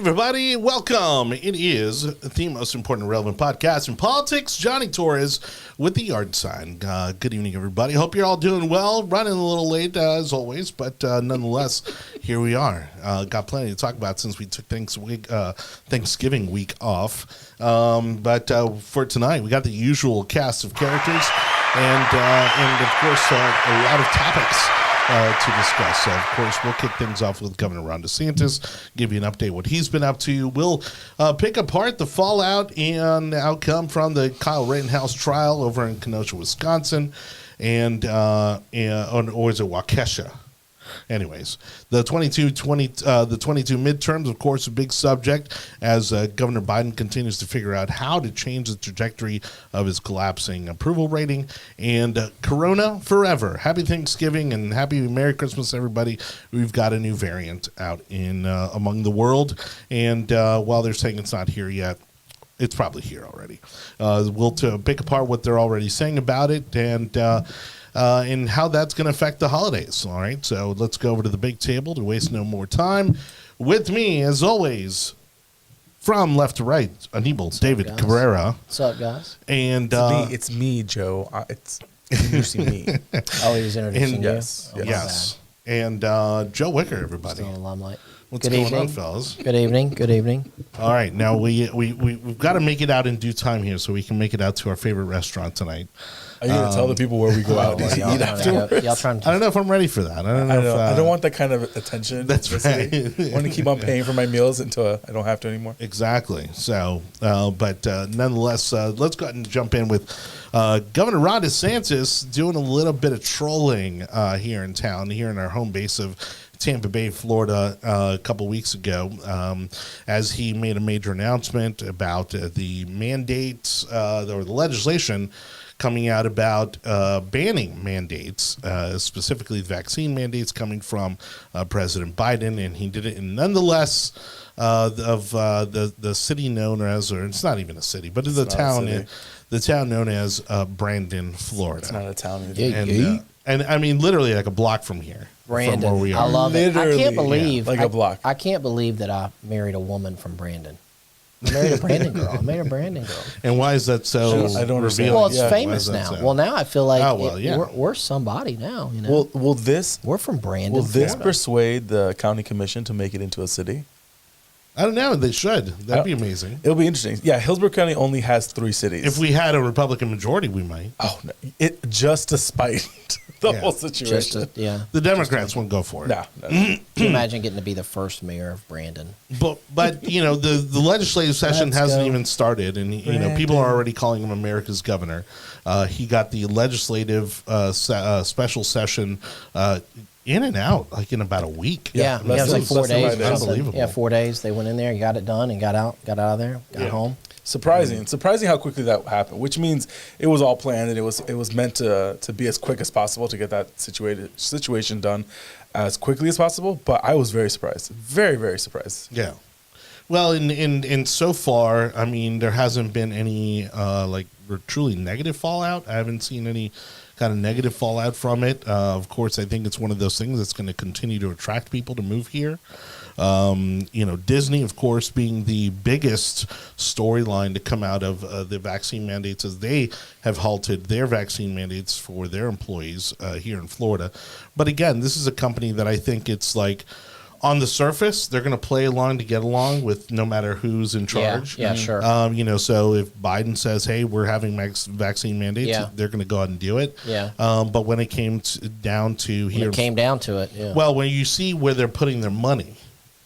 everybody. Welcome. It is the most important and relevant podcast in politics. Jonny Torres with the yard sign. Good evening, everybody. Hope you're all doing well. Running a little late, as always, but nonetheless, here we are. Got plenty to talk about since we took Thanksgiving week off. But for tonight, we got the usual cast of characters and of course, a lot of topics to discuss. So, of course, we'll kick things off with Governor Ron Desantis, give you an update what he's been up to. We'll pick apart the fallout and outcome from the Kyle Rittenhouse trial over in Kenosha, Wisconsin, or is it Waukesha? Anyways, the 22 midterms, of course, a big subject as Governor Biden continues to figure out how to change the trajectory of his collapsing approval rating. And Corona forever. Happy Thanksgiving and happy Merry Christmas, everybody. We've got a new variant out in among the world. And while they're saying it's not here yet, it's probably here already. We'll pick apart what they're already saying about it and how that's going to affect the holidays. All right, so let's go over to the big table to waste no more time. With me, as always, from left to right, Anibal, David Cabrera. What's up, guys? And it's me, Joe. It's introducing me. Oh, he was introducing you? Yes. Oh, yes. And Joe Wicker, everybody. Still in the limelight. What's Good going evening. on, fellas? Good evening. Good evening. All right, now we've got to make it out in due time here so we can make it out to our favorite restaurant tonight. Are you going to tell the people where we go out and eat afterwards? Y'all trying to I don't know if I'm ready for that. I don't want that kind of attention. That's right. I want to keep on paying for my meals until I don't have to anymore. Exactly. So, but nonetheless, let's go ahead and jump in with Governor Ron Desantis doing a little bit of trolling here in town, here in our home base of Tampa Bay, Florida, a couple weeks ago, as he made a major announcement about the mandates or the legislation coming out about banning mandates, specifically vaccine mandates coming from President Biden, and he did it in nonetheless of the city known as, or it's not even a city, but the town known as Brandon, Florida. It's not a town either. And I mean, literally like a block from here. Brandon. From where we are. I love it. I can't believe like a block. I can't believe that I married a woman from Brandon. I married a Brandon girl. I married a Brandon girl. And why is that so? I don't understand. Well, it's famous now. So? Well, now I feel like yeah. we're somebody now. You know. We're from Brandon. Will this Florida. persuade the county commission to make it into a city? I don't know. They should. That'd be amazing. It'll be interesting. Yeah, Hillsborough County only has 3 cities. If we had a Republican majority, we might. Oh, no. Just to spite the whole situation. The Democrats won't go for it. No. Can you imagine getting to be the first mayor of Brandon? But you know, the legislative session hasn't even started, and you know, people are already calling him America's governor. He got the legislative special session in and out like in about a week. Yeah, it was like 4 days. Unbelievable. Yeah, 4 days. They went in there, got it done, and got out of there, got home. Surprising how quickly that happened. Which means it was all planned, and it was meant to be as quick as possible to get that situation done as quickly as possible. But I was very surprised, very, very surprised. Yeah. Well, in so far, I mean, there hasn't been any truly negative fallout. I haven't seen any kind of negative fallout from it. Of course, I think it's one of those things that's going to continue to attract people to move here. You know, Disney, of course, being the biggest storyline to come out of the vaccine mandates, as they have halted their vaccine mandates for their employees here in Florida. But again, this is a company that I think it's like, on the surface, they're going to play along to get along with no matter who's in charge. Yeah, sure. You know, so if Biden says, hey, we're having vaccine mandates, they're going to go ahead and do it. Yeah. But when it came down to here... yeah. Well, when you see where they're putting their money,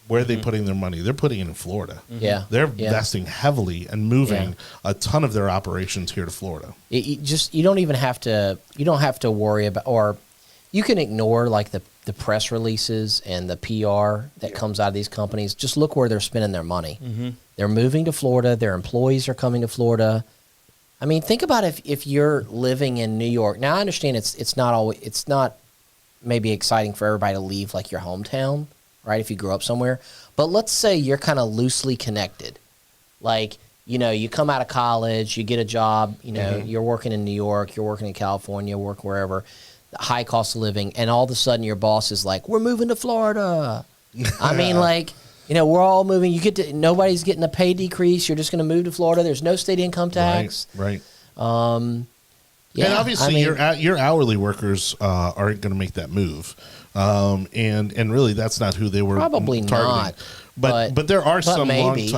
where are they putting their money? They're putting it in Florida. Yeah. They're investing heavily and moving a ton of their operations here to Florida. You don't even have to worry about, or you can ignore like the press releases and the PR that comes out of these companies. Just look where they're spending their money. Mm-hmm. They're moving to Florida. Their employees are coming to Florida. I mean, think about if you're living in New York. Now, I understand it's not maybe exciting for everybody to leave like your hometown, right? If you grew up somewhere. But let's say you're kind of loosely connected. Like, you know, you come out of college, you get a job, you know, you're working in New York, you're working in California, work wherever. High cost of living, and all of a sudden your boss is like, we're moving to Florida. I mean, like, We're all moving. Nobody's getting a pay decrease. You're just going to move to Florida. There's no state income tax. Right. Yeah, and obviously, your hourly workers aren't going to make that move, and really, that's not who they were probably targeting. not. But there are some maybe.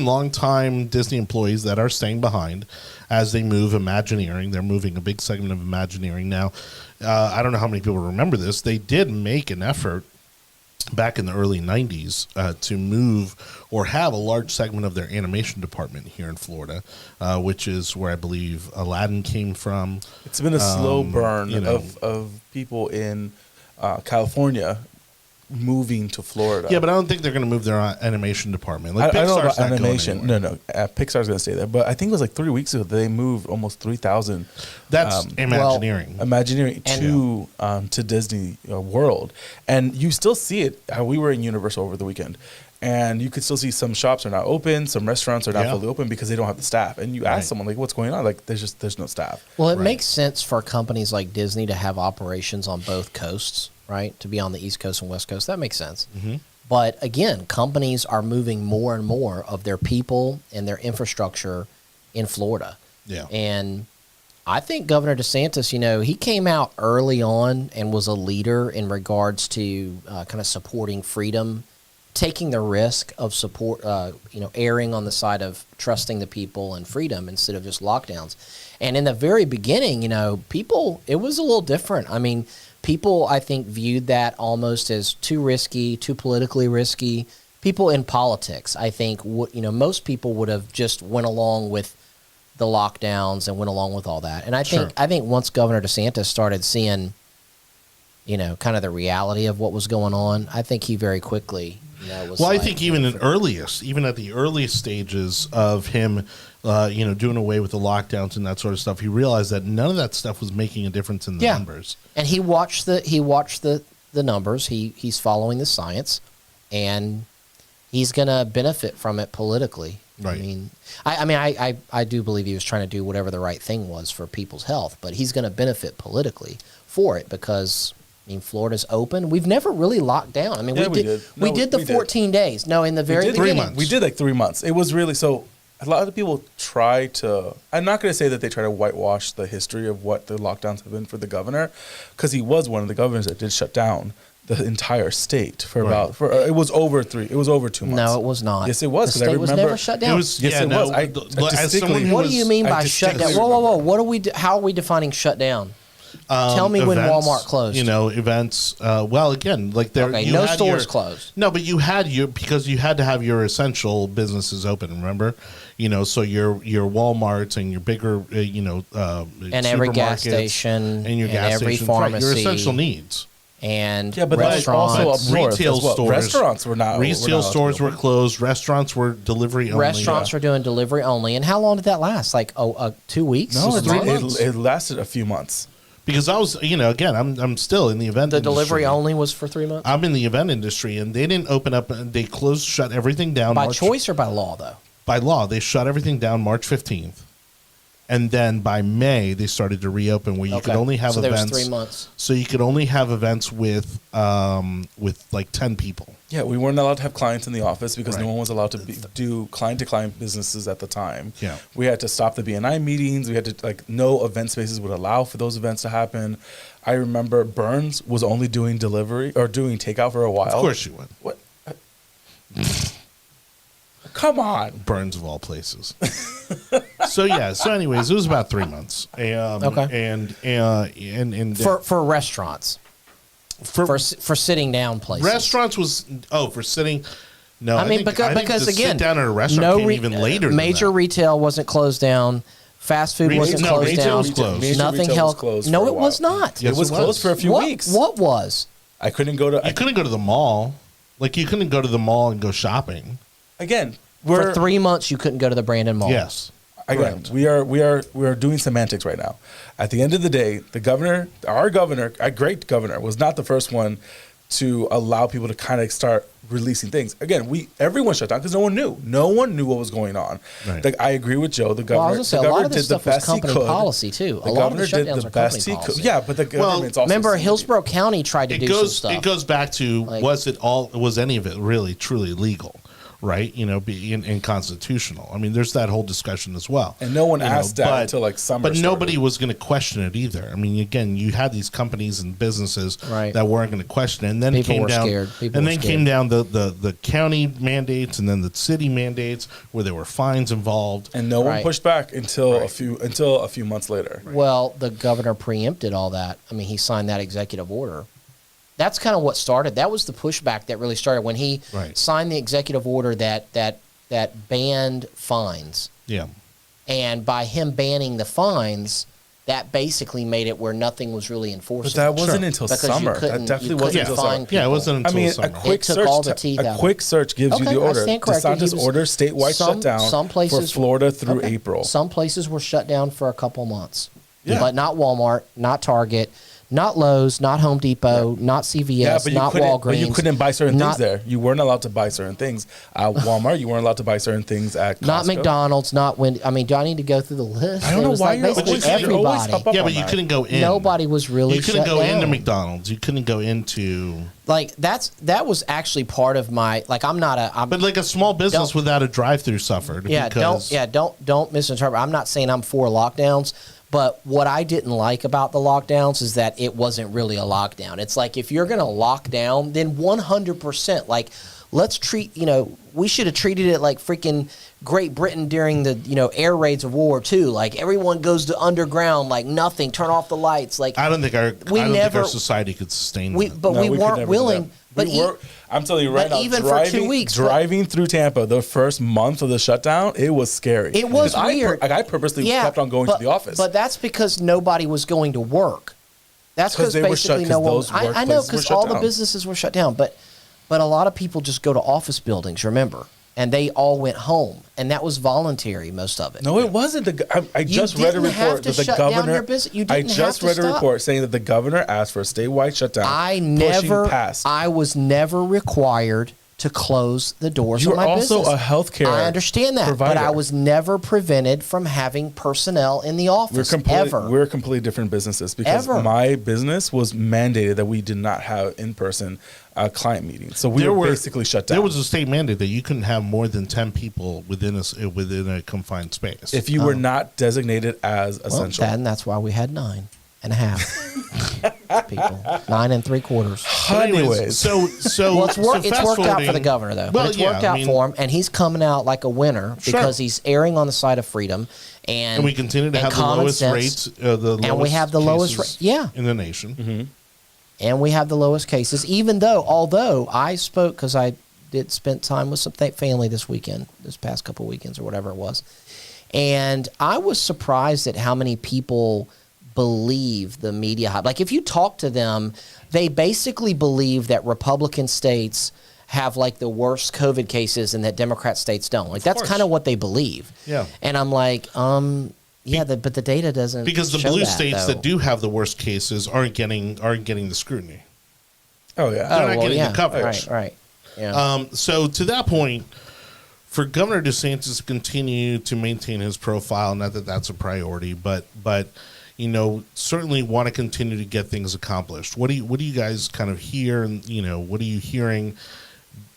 long time Disney employees that are staying behind as they move Imagineering. They're moving a big segment of Imagineering now. I don't know how many people remember this. They did make an effort back in the early 90s to move or have a large segment of their animation department here in Florida, which is where I believe Aladdin came from. It's been a slow burn of people in California moving to Florida. Yeah, but I don't think they're going to move their animation department. Like I don't know Pixar's about not going animation. anywhere. No. Pixar's going to stay there. But I think it was like 3 weeks ago they moved almost 3,000. That's Imagineering. Imagineering to Disney World, and you still see it. We were in Universal over the weekend, and you could still see some shops are not open, some restaurants are not fully open because they don't have the staff. And you ask someone like, "What's going on?" Like, there's no staff. Well, it makes sense for companies like Disney to have operations on both coasts, right? To be on the East Coast and West Coast, that makes sense. Mm-hmm. But again, companies are moving more and more of their people and their infrastructure in Florida. Yeah. And I think Governor DeSantis, he came out early on and was a leader in regards to kind of supporting freedom, taking the risk of support, erring on the side of trusting the people and freedom instead of just lockdowns. And in the very beginning, people, it was a little different. I mean, people, I think, viewed that almost as too risky, too politically risky. People in politics, I think, most people would have just went along with the lockdowns and went along with all that. And I think once Governor DeSantis started seeing, kind of the reality of what was going on, I think he very quickly, was. Well, I think even at the earliest stages of him, doing away with the lockdowns and that sort of stuff, he realized that none of that stuff was making a difference in the numbers. And he watched the numbers. He's following the science, and he's going to benefit from it politically. Right. I do believe he was trying to do whatever the right thing was for people's health, but he's going to benefit politically for it because, Florida's open. We've never really locked down. We did the 14 days. No, in the very beginning. 3 months. We did like 3 months. It was really so. A lot of people try to. I'm not going to say that they try to whitewash the history of what the lockdowns have been for the governor, because he was one of the governors that did shut down the entire state for it was over 2 months. No, it was not. Yes, it was. The state was never shut down. It was. What do you mean by shut down? Whoa! What how are we defining shut down? Tell me when Walmart closed. Events. Again, like there. Okay, no stores closed. No, but you had because you had to have your essential businesses open. Remember, so your Walmarts and your bigger, and every gas station and your gas every station, pharmacy, your essential needs. And but restaurants, also up north retail stores. Restaurants were not. Retail stores were closed. Restaurants were delivery only. Restaurants were doing delivery only. And how long did that last? Like 2 weeks? No, 3 months. It lasted a few months. Because I was, again, I'm still in the event industry. The delivery only was for 3 months? I'm in the event industry, and they didn't open up. They shut everything down. By choice or by law, though? By law. They shut everything down March 15th. And then by May, they started to reopen where you could only have events. There was 3 months. So you could only have events with like 10 people. Yeah, we weren't allowed to have clients in the office because no one was allowed to do client-to-client businesses at the time. Yeah. We had to stop the BNI meetings. We had to, no event spaces would allow for those events to happen. I remember Burns was only doing delivery or doing takeout for a while. Of course you would. What? Come on. Burns of all places. So anyways, it was about 3 months. And for restaurants. For sitting down places. Restaurants was for sitting. No, I think because to again, sit down at a restaurant came even later. Major retail wasn't closed down. Fast food wasn't closed down. Was closed. Nothing held. No, it was not. Yes, it was closed for a few weeks. What was? I couldn't go to. You couldn't go to the mall. Like you couldn't go to the mall and go shopping. Again, for 3 months you couldn't go to the Brandon Mall. Yes. Again, we are doing semantics right now. At the end of the day, our great governor, was not the first one to allow people to kind of start releasing things. Again, everyone shut down because no one knew. No one knew what was going on. Right. Like, I agree with Joe. The Well, I governor, was gonna say, the a lot governor of this did the stuff was best he company could. policy too. The A lot of the governor did shutdowns the are best company he could. policy. Yeah, but the government's also Remember, sneaky. Hillsborough County tried to It do some goes stuff. it goes back to was any of it really truly legal, right? You know, and constitutional. I mean, there's that whole discussion as well. And no one You asked that until like summer. But nobody started. was going to question it either. I mean, again, you had these companies and businesses Right. that weren't going to question it, and then People came were down, scared. People and were then scared. came down the county mandates and then the city mandates where there were fines involved. And no one Right. pushed back until a few months later. Well, the governor preempted all that. I mean, he signed that executive order. That's kind of what started. That was the pushback that really started when he Right. signed the executive order that banned fines. Yeah. And by him banning the fines, that basically made it where nothing was really enforceable. But that wasn't Sure. until Because you summer. couldn't- That definitely you wasn't couldn't until fine summer. people. Yeah, it wasn't I until mean, summer. a quick It took search. all the teeth out A of quick search gives you Okay, the I order. stand corrected. He DeSantis was- order statewide shutdown some places, for Florida through okay. April. Some places were shut down for a couple months, Yeah. but not Walmart, not Target, not Lowe's, not Home Depot, not CVS, not Walgreens. But you couldn't buy certain not- things there. You weren't allowed to buy certain things at Walmart. You weren't allowed to buy certain things at Costco. Not McDonald's, not Wendy. I mean, do I need to go through the list? I don't It know was why like you're basically always- you're always everybody. up on Yeah, but you that. couldn't go in. Nobody was really You couldn't shut go down. into McDonald's. You couldn't go into. Like that was actually part of my like. I'm not a. I'm, But like a small business Don't- without a drive-through suffered. Yeah, because, don't misinterpret. I'm not saying I'm for lockdowns, but what I didn't like about the lockdowns is that it wasn't really a lockdown. It's like if you're going to lock down, then 100%, like let's treat, we should have treated it like freaking Great Britain during the, air raids of World War II. Like everyone goes to underground, like nothing, turn off the lights. Like I don't think our never- society could sustain we, that. but No, we could weren't never do willing. that. But I'm telling you right but now, even for 2 weeks, but- driving through Tampa, the first month of the shutdown, it was scary. It was Because weird. I purposely kept on going but, to the office. But that's because nobody was going to work. That's because they were shut, basically no 'cause one. those I know workplaces were because shut all the down. businesses were shut down. But a lot of people just go to office buildings. Remember, and they all went home, and that was voluntary. Most of it. No, it wasn't. I just read a didn't have report to that the shut down governor. your business. You I didn't just have to read a stop. report saying that the governor asked for a statewide shutdown. I was never required to close the doors You of are my also business. a healthcare I understand that, but provider. I was never prevented from having personnel in the office ever. We're completely different businesses because Ever. my business was mandated that we did not have in-person client meetings, so we were basically shut down. There was a state mandate that you couldn't have more than 10 people within a confined space. if you were not designated as Well, essential. then that's why we had 9.5 people, 9 3/4. Anyways, so Well, it's worked out for the fast-forwarding- governor though. Well, It's yeah, worked I out mean, for him, and he's coming out like a winner Sure. because he's erring on the side of freedom, and we continue to and have the common lowest sense, rates. And we have the lowest cases yeah. in the nation. and we have the lowest cases. Although I spoke because I did spend time with some family this past couple weekends or whatever it was, and I was surprised at how many people believe the media hype. Like if you talk to them, they basically believe that Republican states have like the worst COVID cases and that Democrat states don't. Like that's course. kind of what they believe. Yeah. And I'm like, yeah, but the data doesn't Because the show blue that, states though. that do have the worst cases aren't getting the scrutiny. oh yeah, They're not getting the coverage. Right. Yeah. So to that point, for Governor DeSantis to continue to maintain his profile, not that that's a priority, but certainly want to continue to get things accomplished. What do you guys kind of hear, and what are you hearing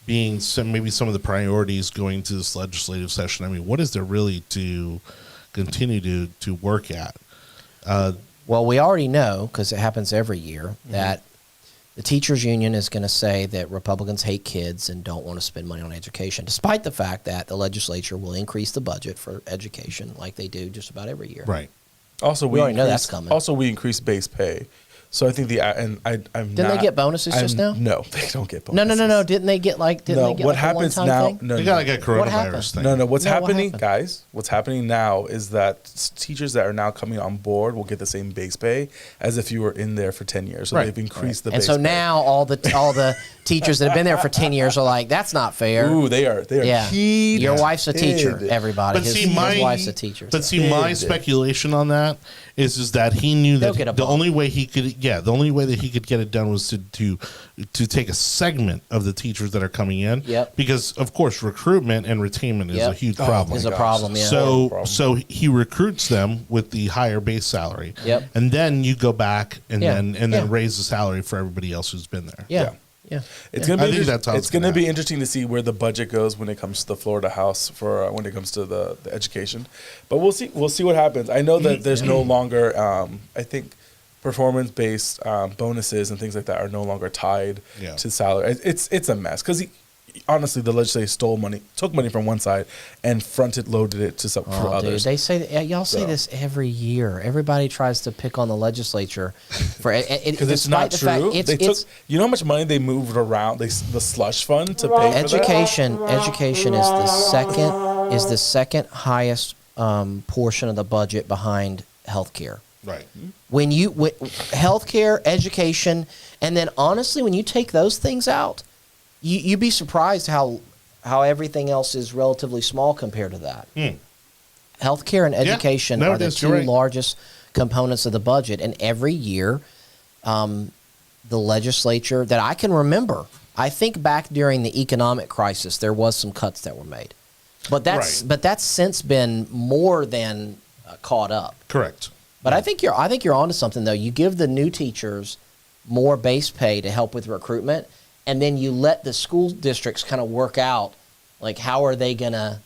being maybe some of the priorities going to this legislative session? I mean, what is there really to continue to work at? Well, we already know, because it happens every year, that the teachers union is going to say that Republicans hate kids and don't want to spend money on education, despite the fact that the legislature will increase the budget for education like they do just about every year. Right. Also, We already know that's coming. Also, we increased base pay, so I think I'm. Didn't they get bonuses just now? No, they don't get bonuses. No. Didn't they get What like happens a one-time now? thing? No, They no. got like a What happened? coronavirus thing. No, what's No, what happening, happened? guys? What's happening now is that teachers that are now coming on board will get the same base pay as if you were in there for 10 years. So Right. they've increased the And base so pay. now all the teachers that have been there for 10 years are like, that's not fair. Ooh, they are Yeah. heated. Your wife's a teacher, everybody. But His see, wife's a teacher. But see, my Yeah. speculation on that is that he knew They'll that get a the bump. only way he could the only way that he could get it done was to take a segment of the teachers that are coming in. Yep. Because of course recruitment and retainment is a huge problem. Is a problem. Yeah. So he recruits them with the higher base salary. Yep. And then you go back and Yeah. then raise the salary for everybody else who's been there. Yeah. It's gonna be. I think that's how it's gonna be interesting to see where the budget goes when it comes to the Florida House for when it comes to the education. But we'll see. We'll see what happens. I know that there's no longer. I think performance based bonuses and things like that are no longer tied to salary. It's a mess because honestly, the legislature took money from one side, and loaded it to some for others. Dude, they say y'all say this every year. Everybody tries to pick on the legislature for it because it's not true. You know how much money they moved around the slush fund to pay for that? Education is the second highest portion of the budget behind healthcare. Right. When healthcare, education, and then honestly, when you take those things out, you'd be surprised how everything else is relatively small compared to that. Healthcare and education are the two largest components of the budget, and every year, the legislature that I can remember, I think back during the economic crisis, there was some cuts that were made, but that's since been more than caught up. Correct. But I think you're onto something though. You give the new teachers more base pay to help with recruitment. And then you let the school districts kind of work out, like, how are they going to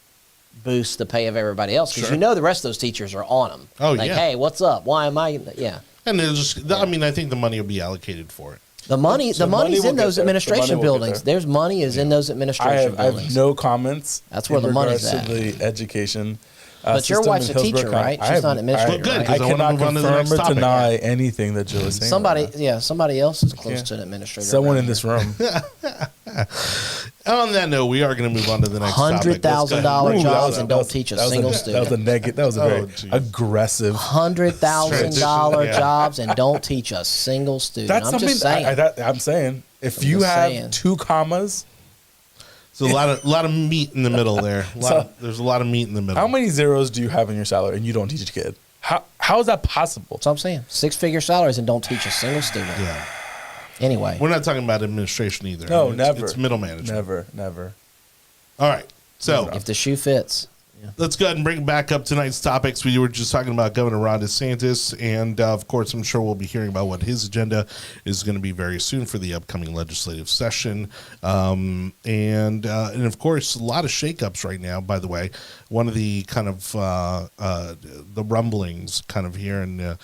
boost the pay of everybody else? Because the rest of those teachers are on them. Oh, like, hey, what's up? Why am I? Yeah. And I think the money will be allocated for it. The money's in those administration buildings. There's money in those administration buildings. I have no comments. That's where the money's at. To the education. But your wife's a teacher, right? She's not an administrator. Good, I cannot confirm or deny topic. Anything that Joe is saying. Somebody else is close to an administrator. Someone in this room. On that note, we are going to move on to the next topic. $100,000 jobs and don't teach a single student. That was a very aggressive. $100,000 jobs and don't teach a single student. That's I'm just saying. I'm saying if you have 2 commas. There's a lot of meat in the middle there. There's a lot of meat in the middle. How many zeros do you have in your salary and you don't teach a kid? How is that possible? That's what I'm saying. 6-figure salaries and don't teach a single student. Yeah. Anyway. We're not talking about administration either. No, never. It's middle management. Never. All right. So if the shoe fits. Let's go ahead and bring back up tonight's topics. We were just talking about Governor Ron Desantis, and of course, I'm sure we'll be hearing about what his agenda is going to be very soon for the upcoming legislative session. And of course, a lot of shakeups right now. By the way, one of the kind of the rumblings kind of here in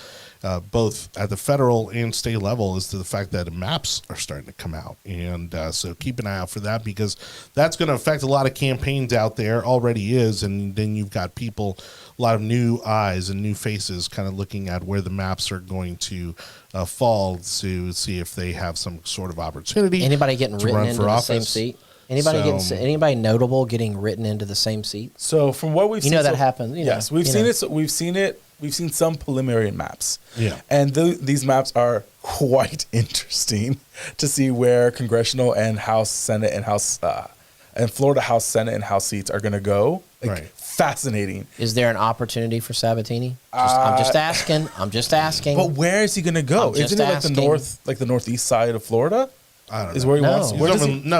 both at the federal and state level is to the fact that maps are starting to come out. And so keep an eye out for that, because that's going to affect a lot of campaigns out there, already is. And then you've got people, a lot of new eyes and new faces kind of looking at where the maps are going to fall to see if they have some sort of opportunity. Anybody getting written into the same seat? Anybody notable getting written into the same seat? So from what we've seen, that happens. Yes, we've seen it. We've seen it. We've seen some preliminary maps. Yeah. And these maps are quite interesting to see where congressional and House, Senate, and House and Florida House, Senate, and House seats are going to go. Fascinating. Is there an opportunity for Sabatini? I'm just asking. But where is he going to go? Isn't it like the northeast side of Florida? I don't know. Is where he wants to.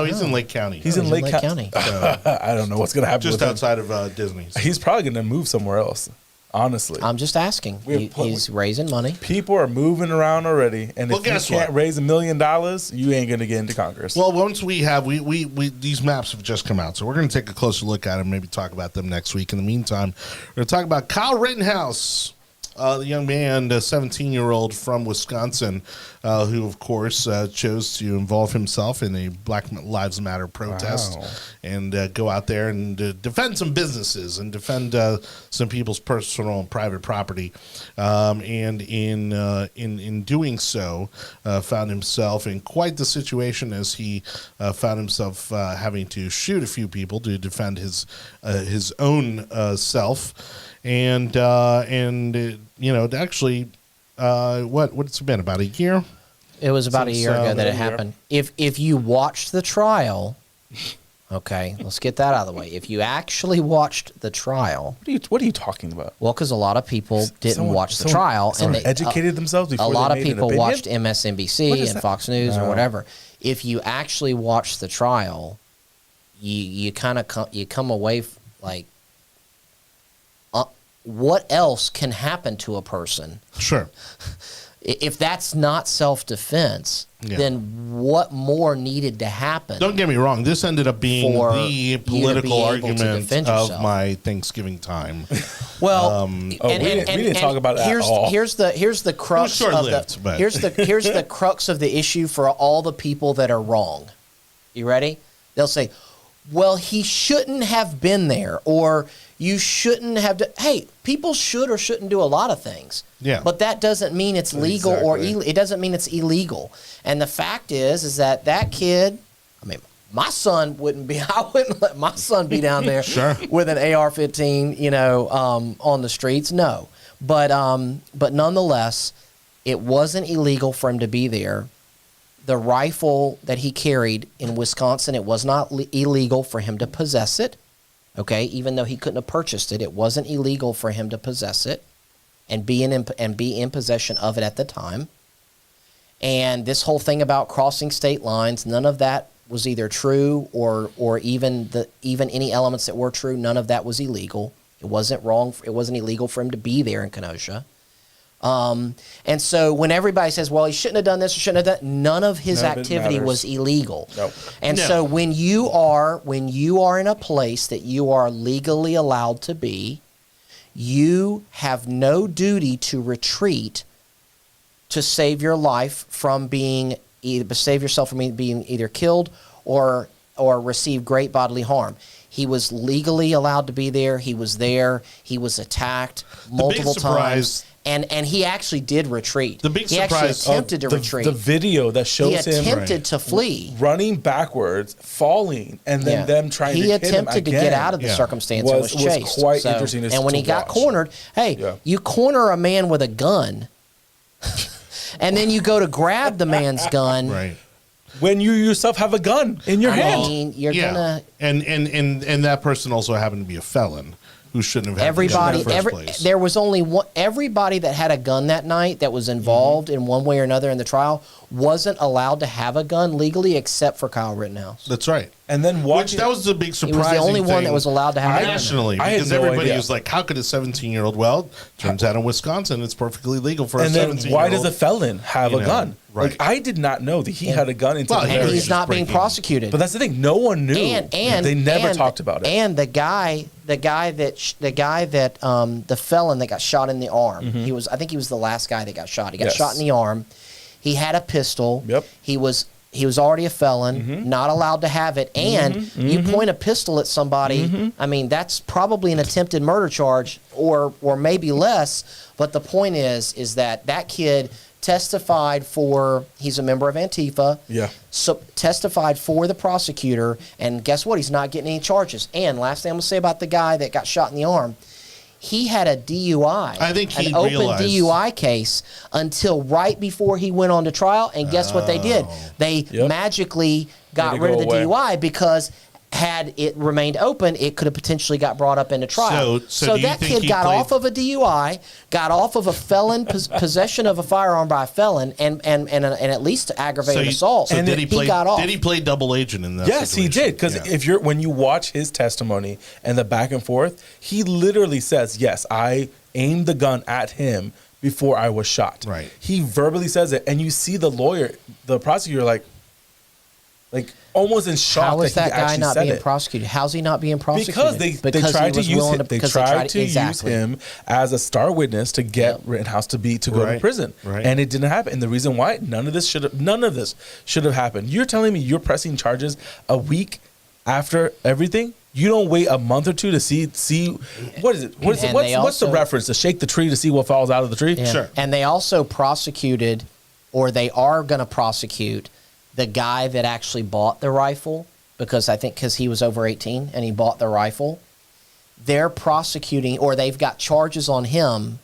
He's in Lake County. He's in Lake County. So, I don't know what's going to happen. Just outside of Disney. He's probably going to move somewhere else. Honestly, I'm just asking. He's raising money. People are moving around already, and if you can't raise $1 million, you ain't going to get into Congress. Well, once we have these maps have just come out, so we're going to take a closer look at them, maybe talk about them next week. In the meantime, we're going to talk about Kyle Rittenhouse, the young man, a 17-year-old from Wisconsin, who, of course, chose to involve himself in a Black Lives Matter protest and go out there and defend some businesses and defend some people's personal and private property. And in doing so, found himself in quite the situation, as he found himself having to shoot a few people to defend his own self. And actually, what's it been, about a year? It was about a year ago that it happened. If you watched the trial, Okay, let's get that out of the way. If you actually watched the trial, What are you talking about? well, because a lot of people didn't watch the trial, and they educated themselves before a lot they of made an people opinion? watched MSNBC and Fox News or whatever. If you actually watch the trial, you kind of come away like, what else can happen to a person? Sure. If that's not self-defense, then what more needed to happen? Don't get me wrong. This ended up being For the you to be political able to argument defend of yourself. my Thanksgiving time. Well, we didn't talk about it at all. Here's the crux of short-lived, but- here's the crux of the issue for all the people that are wrong. You ready? They'll say, "Well, he shouldn't have been there," or "You shouldn't have." Hey, people should or shouldn't do a lot of things. Yeah. But that doesn't mean it's legal or Exactly. it doesn't mean it's illegal. And the fact is that kid. I mean, my son wouldn't be. I wouldn't let my son be down there with an AR-15, on the streets. No, but nonetheless, it wasn't illegal for him to be there. The rifle that he carried in Wisconsin, it was not illegal for him to possess it. Okay, even though he couldn't have purchased it, it wasn't illegal for him to possess it and be in possession of it at the time. And this whole thing about crossing state lines, none of that was either true or even any elements that were true. None of that was illegal. It wasn't wrong. It wasn't illegal for him to be there in Kenosha. And so when everybody says, "Well, he shouldn't have done this or shouldn't have done," none of his None of it activity matters. was illegal. Nope. And No. so when you are in a place that you are legally allowed to be, you have no duty to retreat to save your life from save yourself from being either killed or receive great bodily harm. He was legally allowed to be there. He was there. He was attacked multiple times. And he actually did retreat. The big he actually surprise- attempted to retreat. The video that He shows him attempted to flee. running backwards, falling, and then them trying to hit him attempted to get again. out of the Yeah. circumstance and was Was chased. quite interesting And when to he got watch. cornered, you corner a man with a gun, and then you go to grab the man's gun. Right. When you yourself have a gun in your I hand. mean, you're gonna. And that person also happened to be a felon who shouldn't have had the gun in the first place. There was only one. Everybody that had a gun that night that was involved in one way or another in the trial wasn't allowed to have a gun legally, except for Kyle Rittenhouse. That's right. And then Which watching that was the big He surprise. was the only one that was allowed to have a gun. nationally, I had because no everybody idea. was like, "How could a 17-year-old?" Well, turns out in Wisconsin, it's perfectly legal for a and then 17-year-old. why does a felon have a gun? right. Like I did not know that he had a gun until Well, the and And very he's just not being breaking- prosecuted. But that's the thing. No one knew. and they never talked about it. And the felon that got shot in the arm. I think he was the last guy that got shot. He got Yes. shot in the arm. He had a pistol. Yep. He was already a felon, not allowed to have it. And you point a pistol at somebody. I mean, that's probably an attempted murder charge, or maybe less. But the point is that kid testified for. He's a member of Antifa. Yeah. So testified for the prosecutor, and guess what? He's not getting any charges. And last thing I'm gonna say about the guy that got shot in the arm, he had a DUI. I think he an open realized- DUI case until right before he went on to trial. And guess what they did? They Yep. magically got Made it rid of go the away. DUI because had it remained open, it could have potentially got brought up into trial. So do you that think kid he got played- off of a DUI, got off of a felon possession of a firearm by a felon, and at least aggravated assault. So and did he play? got off. Did he play double agent in that? Yes, he situation? did. Because Yeah. when you watch his testimony and the back and forth, he literally says, "Yes, I aimed the gun at him before I was shot." Right. He verbally says it, and you see the lawyer, the prosecutor, like almost in shock. How is that he guy actually not said being it. prosecuted? How's he not being prosecuted? Because they tried to use him. They tried to use exactly. him as a star witness to get Rittenhouse to go to Right. prison, Right. and it didn't happen. And the reason why none of this should have happened. You're telling me you're pressing charges a week after everything? You don't wait a month or two to see what is it? What's And they the also- reference? To shake the tree to see what falls out of the tree? Yeah. Sure. And they also prosecuted, or they are going to prosecute, the guy that actually bought the rifle, because he was over 18 and he bought the rifle. They're prosecuting, or they've got charges on him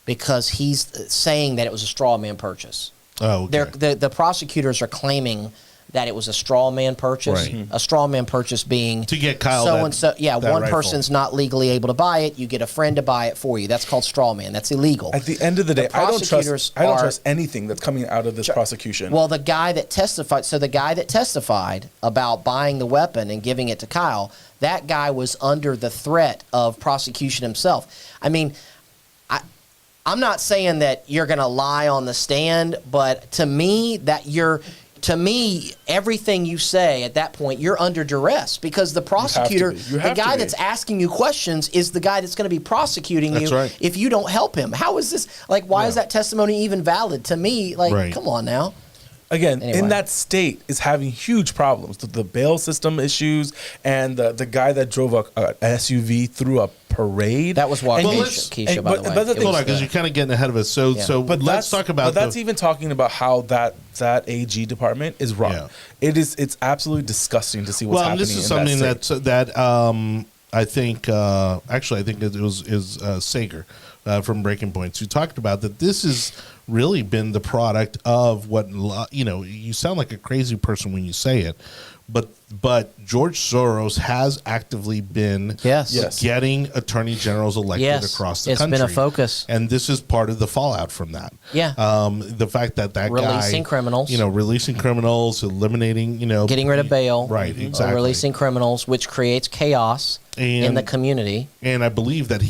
because he's saying that it was a straw man purchase. Oh, okay. The prosecutors are claiming that it was a straw man purchase. Right. A straw man purchase being To get Kyle so that- and so. Yeah, that one rifle. person's not legally able to buy it. You get a friend to buy it for you. That's called straw man. That's illegal. At the end of the day, I don't prosecutors trust anything that's coming out of this prosecution. Well, the guy that testified about buying the weapon and giving it to Kyle, that guy was under the threat of prosecution himself. I mean, I'm not saying that you're going to lie on the stand, but to me, everything you say at that point, you're under duress because the prosecutor, the guy that's asking you questions is the guy that's going to be prosecuting you right. if you don't help him. How is this, like, why is that testimony even valid? To me, like, Right. come on now. Again, Anyway. in that state is having huge problems. The bail system issues and the guy that drove a SUV through a parade. That was Keisha, and- by the way. but the thing- Hold on, because you're kind of getting ahead of us. So let's talk about. But that's even talking about how that AG department is run. Yeah. It's absolutely disgusting to see what's happening. This is in something that state. that I think actually I think it was Sager from Breaking Points who talked about that. This has really been the product of what you sound like a crazy person when you say it, but George Soros has actively been Yes. getting attorney generals elected across the It's country. been a focus. And this is part of the fallout from that. Yeah. The fact that Releasing guy, criminals. releasing criminals, eliminating, Getting rid of bail. Right, exactly. Releasing criminals, which creates chaos in the community. And I believe that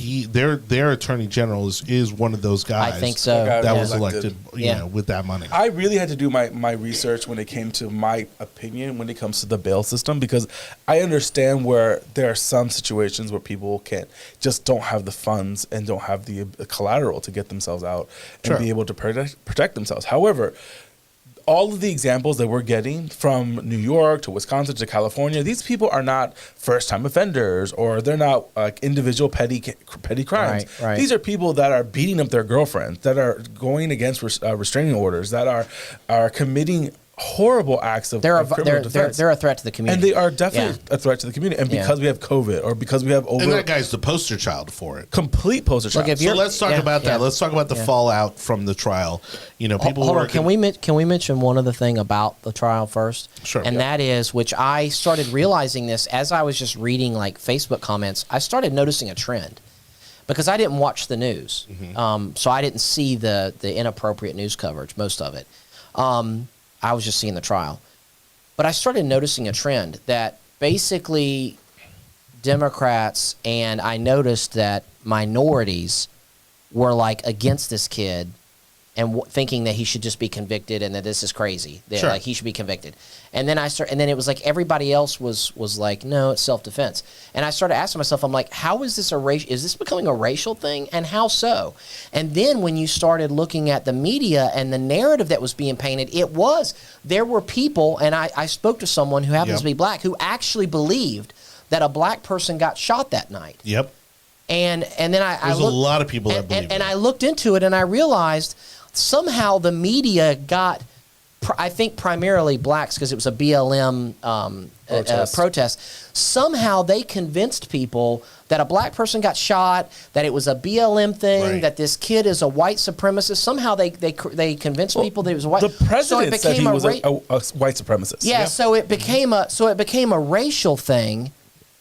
their attorney general is one of those guys. I think so. That That Yeah. was elected, Yeah. with that money. I really had to do my research when it came to my opinion when it comes to the bail system, because I understand where there are some situations where people don't have the funds and don't have the collateral to get themselves out and Sure. be able to protect themselves. However, all of the examples that we're getting from New York to Wisconsin to California, these people are not first-time offenders, or they're not like individual petty crimes. Right. These are people that are beating up their girlfriends, that are going against restraining orders, that are committing horrible acts of criminal defense. They're a threat to the community. And they are definitely a threat to the community. And because we have COVID, or because we have and that guy's the poster child for it. complete poster child. if So you're- let's talk about that. yeah. Let's talk about the fallout from the trial. People Hold were on. Can we mention one other thing about the trial first? Sure. And that is, which I started realizing this as I was just reading like Facebook comments. I started noticing a trend because I didn't watch the news, so I didn't see the inappropriate news coverage, most of it. I was just seeing the trial. But I started noticing a trend that basically Democrats, and I noticed that minorities were like against this kid and thinking that he should just be convicted and that this is crazy. That, Sure. like, he should be convicted. And then and then it was like everybody else was like, no, it's self-defense. And I started asking myself, I'm like, how is this is this becoming a racial thing? And how so? And then when you started looking at the media and the narrative that was being painted, there were people, and I spoke to someone who happens to be black, who actually believed that a black person got shot that night. Yep. And then There's a lot of people that believe and that. I looked into it and I realized somehow the media got, I think primarily blacks because it was a BLM protest. Somehow they convinced people that a black person got shot, that it was a BLM thing, Right. that this kid is a white supremacist. Somehow they convinced people that it was a white. The president said he was a ra- white supremacist. yeah, so it became a racial thing,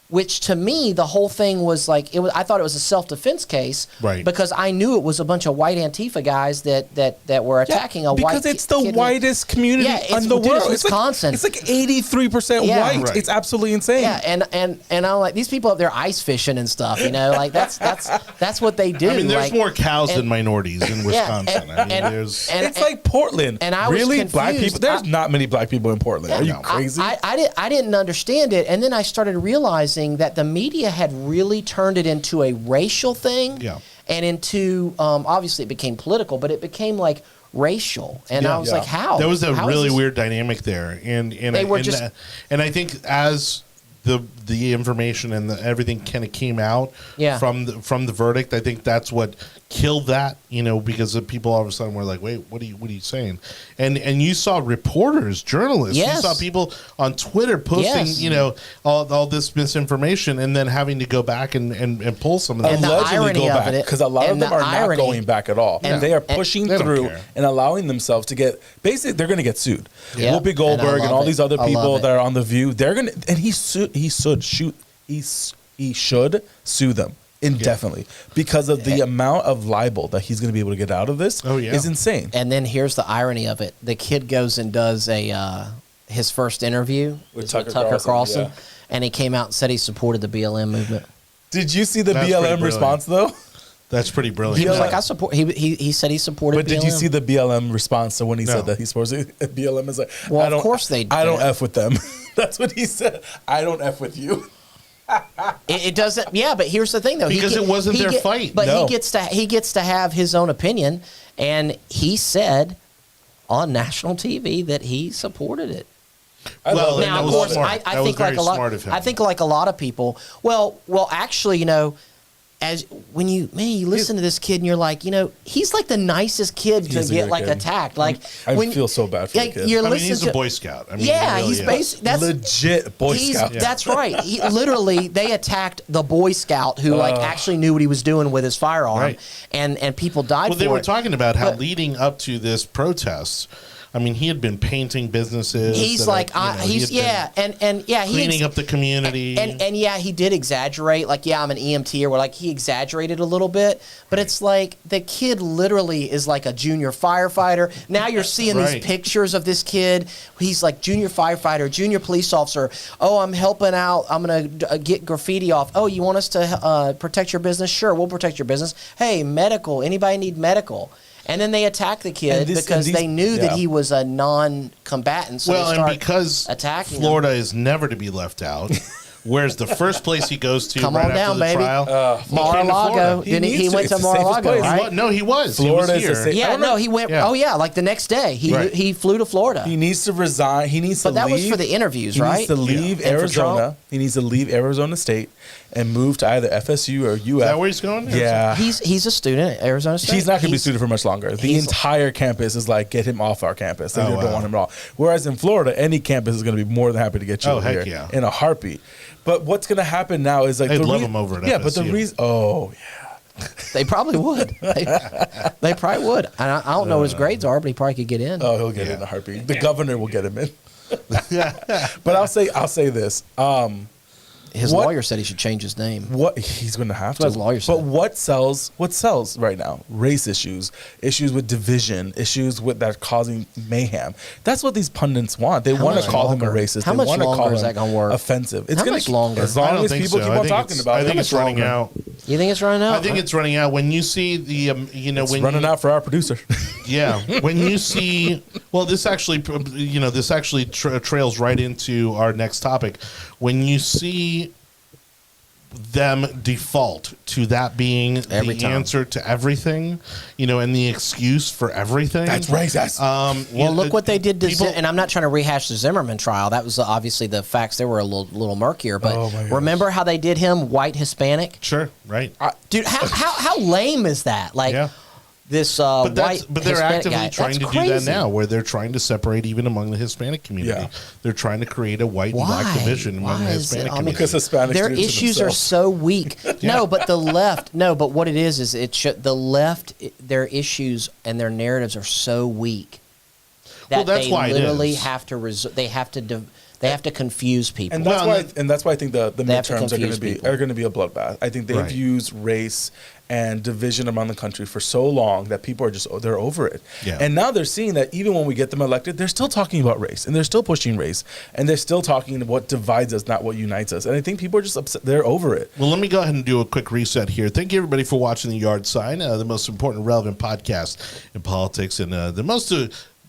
which to me the whole thing was like I thought it was a self-defense case, Right. Because I knew it was a bunch of white Antifa guys that were attacking a white because it's the kid. whitest community in the dude, world. it's Wisconsin. It's like 83% Yeah. white. Right. It's absolutely insane. Yeah, and I'm like, these people up there ice fishing and stuff, like that's what they do. I mean, there's like, more cows than and- minorities in Wisconsin. and- It's like Portland. and I was really black confused. people. There's not many black people in Portland. Are you No. crazy? I didn't understand it, and then I started realizing that the media had really turned it into a racial thing, Yeah. and into obviously it became political, but it became like racial, and I was like, how? There was a How is really this- weird dynamic there, and They were just- and I think as the information and everything kind of came out Yeah. from the verdict, I think that's what kill that, because the people all of a sudden were like, wait, what are you saying? And you saw reporters, journalists, Yes. you saw people on Twitter posting, Yes. all this misinformation and then having to go back and pull some of that. And the Allegedly irony go of back it- because a lot of and them the are not irony- going back at all. and- They are and- pushing They don't through care. and allowing themselves to get basically they're going to get sued. Yeah. Whoopi And I Goldberg and love all it. these other I people love it. that are on the View, they're going to and he should sue them indefinitely because of the amount of libel that he's going to be able to get out of this. Oh, yeah. Is insane. And then here's the irony of it: the kid goes and does his first interview With is Tucker Tucker Carlson, Carlson, yeah. and he came out and said he supported the BLM movement. Did you see the That's pretty BLM brilliant. response though? That's pretty He brilliant. was Yeah. like, "I support." He said he supported. But did you BLM. see the BLM response to when he No. said that he's supposed to? BLM is like, Well, I of don't, course they I don't did. f with them. That's what he said. I don't f with you. It doesn't. Yeah, but here's the thing, though. Because it wasn't their fight. But No. he gets to have his own opinion, and he said on national TV that he supported it. I Well, love it. and Now, that of was course, smart. I That was think like very a lot. smart of him. I think like a lot of people. Well, actually, as when you listen to this kid and you're like, he's like the nicest kid to He's a get good like kid. attacked. Like I when feel so bad for the kid. You're I mean, listening he's to a Boy Scout. I mean, yeah, he really he's is. basically that's Legit Boy Scout. That's right. He, literally, they attacked the Boy Scout who actually knew what he was doing with his firearm, Right. and people died. Well, they for were it. talking about how But- leading up to this protest, I mean, he had been painting businesses. He's that like, had, he he's had been and yeah, cleaning up the community. and yeah, he did exaggerate. Like, yeah, I'm an EMT, or where like he exaggerated a little bit. But it's like the kid literally is like a junior firefighter. Now you're seeing Right. these pictures of this kid. He's like junior firefighter, junior police officer. Oh, I'm helping out. I'm gonna get graffiti off. Oh, you want us to protect your business? Sure, we'll protect your business. Hey, medical. Anybody need medical? And then they attack the kid because they knew that he was a non-combatant. So well, they and start because attacking Florida is never to be left out. Where's the first place he goes to Come right on after down, the baby. trial? He came to Mar-a-Lago. Florida. Didn't he? He needs to. went It's to the safest Mar-a-Lago, place. right? No, he was. Florida he is was the here. sa- Yeah, I don't no, know. he went. Yeah. Oh yeah, like the next day Right. he flew to Florida. He needs to resign. He needs to But that leave. was for the interviews, He right? needs to leave And for Arizona. Trump? He needs to leave Arizona State and move to either FSU or UF. Is that where he's going? Yeah. He's a student at Arizona State. He's not going to be He's- student for much longer. The he's- entire campus is like, get him off our campus. They Oh, don't wow. want him at all. Whereas in Florida, any campus is going to be more than happy to get you Oh, over heck here yeah. in a heartbeat. But what's going to happen now is like They'd the love him over at yeah, but the FSU. reason They probably would. They probably would. And I don't know what his grades are, but he probably could get in. he'll get Yeah. in a heartbeat. The governor will get him in. But I'll say this. His what- lawyer said he should change his name. What he's going to have That's what to. his lawyer But said. what sells right now? Race issues, issues with division, issues with that causing mayhem. That's what these pundits want. They How want to much call him longer? a racist. How they much want to longer call is him that gonna work? offensive. It's How gonna much longer? As I long don't as think people so. keep I on think talking it's- about I it. think it's running longer? out. You think it's running out? I think it's running out when you see the It's when running out for our producer. Yeah, when you see, well, this actually, trails right into our next topic. When you see them default to that being Every the time. answer to everything, and the excuse for everything. That's racist. Well, look what they did to people- and I'm not trying to rehash the Zimmerman trial. That was obviously the facts. They were a little murkier. But Oh, my gosh. remember how they did him white Hispanic? Sure, right. Dude, how lame is that? Like Yeah. this But white they're Hispanic actively guy. trying That's to do that crazy. now, where they're trying to separate even among the Hispanic community. Yeah. They're trying to create a white and Why? black division among the Why is Hispanic it- I mean, community. Because Hispanics Their do it to issues are themselves. so weak. No, but the left. No, but what it is it the left. Their issues and their narratives are so weak that Well, that's they why it literally is. have to. They have to. They have to confuse people. And that's Well, why I think the They have to midterms confuse people. are going to be a bloodbath. I think they've Right. used race and division among the country for so long that people are they're over it. Yeah. And now they're seeing that even when we get them elected, they're still talking about race and they're still pushing race and they're still talking what divides us, not what unites us. And I think people are just upset. They're over it. Well, let me go ahead and do a quick reset here. Thank you, everybody, for watching The Yard Sign, the most important relevant podcast in politics and the most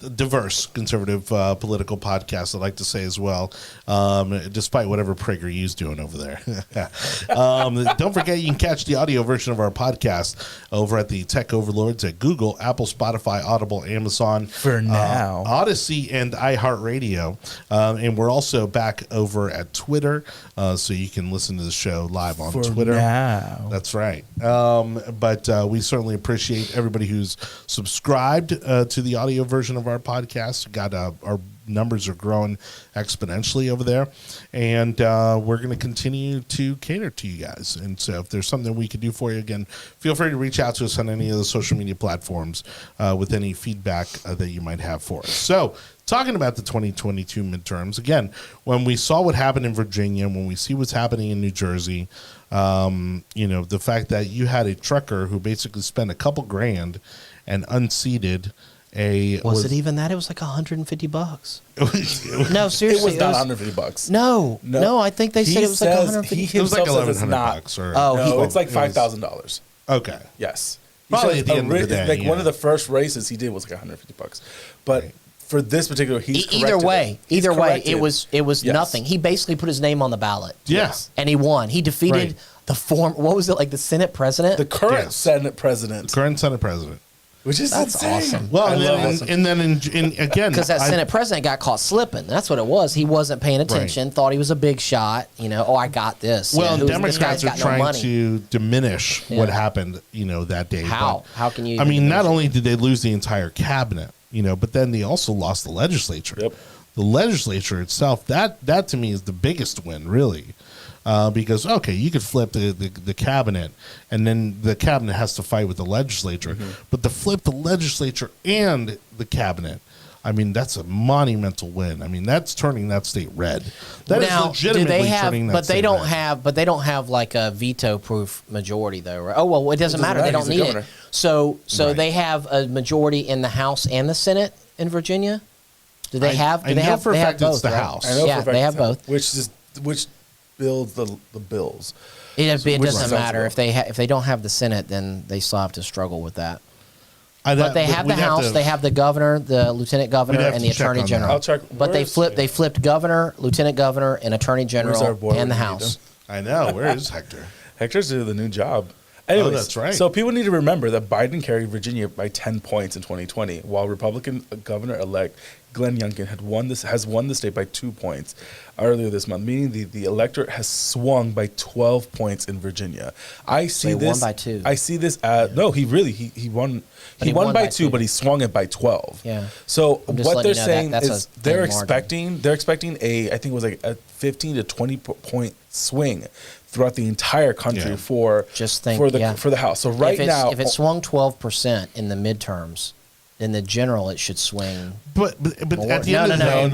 diverse conservative political podcast, I'd like to say as well, despite whatever PragerU's doing over there. Don't forget, you can catch the audio version of our podcast over at the Tech Overlords at Google, Apple, Spotify, Audible, Amazon, For now. Odyssey, and iHeartRadio. And we're also back over at Twitter, so you can listen to the show live on Twitter. Now. That's right. But we certainly appreciate everybody who's subscribed to the audio version of our podcast. Got our numbers are growing exponentially over there, and we're going to continue to cater to you guys. And so if there's something we could do for you, again, feel free to reach out to us on any of the social media platforms with any feedback that you might have for us. So talking about the 2022 midterms, again, when we saw what happened in Virginia, when we see what's happening in New Jersey, the fact that you had a trucker who basically spent a couple grand and unseated Was it even that? It was like $150. $150. No, seriously. It was not $150. No, I think they said it was like $150. It was like $1,100. $1,100. No, it's like $5,000. Okay. Yes. Probably at the end of the day. Like one of the first races he did was like $150. But for this particular, Either way, it was Yes. nothing. He basically put his name on the ballot. Yes. And he won. He defeated what was it, like the Senate president? the current Yes. Senate president, Current Senate President. which is That's insane. awesome. Well, I and love then, it. again, Because that Senate president got caught slipping. That's what it was. He wasn't paying attention, thought he was a big shot. I got this. Well, This Democrats guy's are got no trying money. to diminish what happened, that day. How? But, How can you I even mean, not diminish it? only did they lose the entire cabinet, but then they also lost the legislature. Yep. The legislature itself, that to me is the biggest win, really. Because, okay, you could flip the cabinet, and then the cabinet has to fight with the legislature. But to flip the legislature and the cabinet, I mean, that's a monumental win. I mean, that's turning that state red. That is legitimately turning that state red. But they don't have like a veto-proof majority, though, right? Oh well, it doesn't matter. They don't He's the need it. governor. So Right. they have a majority in the House and the Senate in Virginia. Do they have? I know for a they have fact it's both, the right? House. I know Yeah, for a fact they have it's- both. Which builds the bills. It which doesn't sounds matter well. if they don't have the Senate, then they still have to struggle with that. But They have the House, they have the governor, the lieutenant governor, We'd have and to the check attorney on that. general. I'll check. But they flipped governor, lieutenant governor, and attorney our general, board and the when we need House. I know. Where is Hector? Hector's doing the new job. Anyways, that's right. So people need to remember that Biden carried Virginia by 10 points in 2020, while Republican governor-elect Glenn Youngkin has won the state by 2 points earlier this month, meaning the electorate has swung by 12 points in Virginia. I see He this. won by 2. I see this as no. He won. But He won by 2, but he swung it by 12. Yeah. So I'm just what letting they're you know saying that's is a they're thin margin. expecting I think it was like a 15 to 20 point swing throughout the entire country Yeah. for the House. So if it swung 12% in the midterms, in the general it should swing. But More. at the end of the day,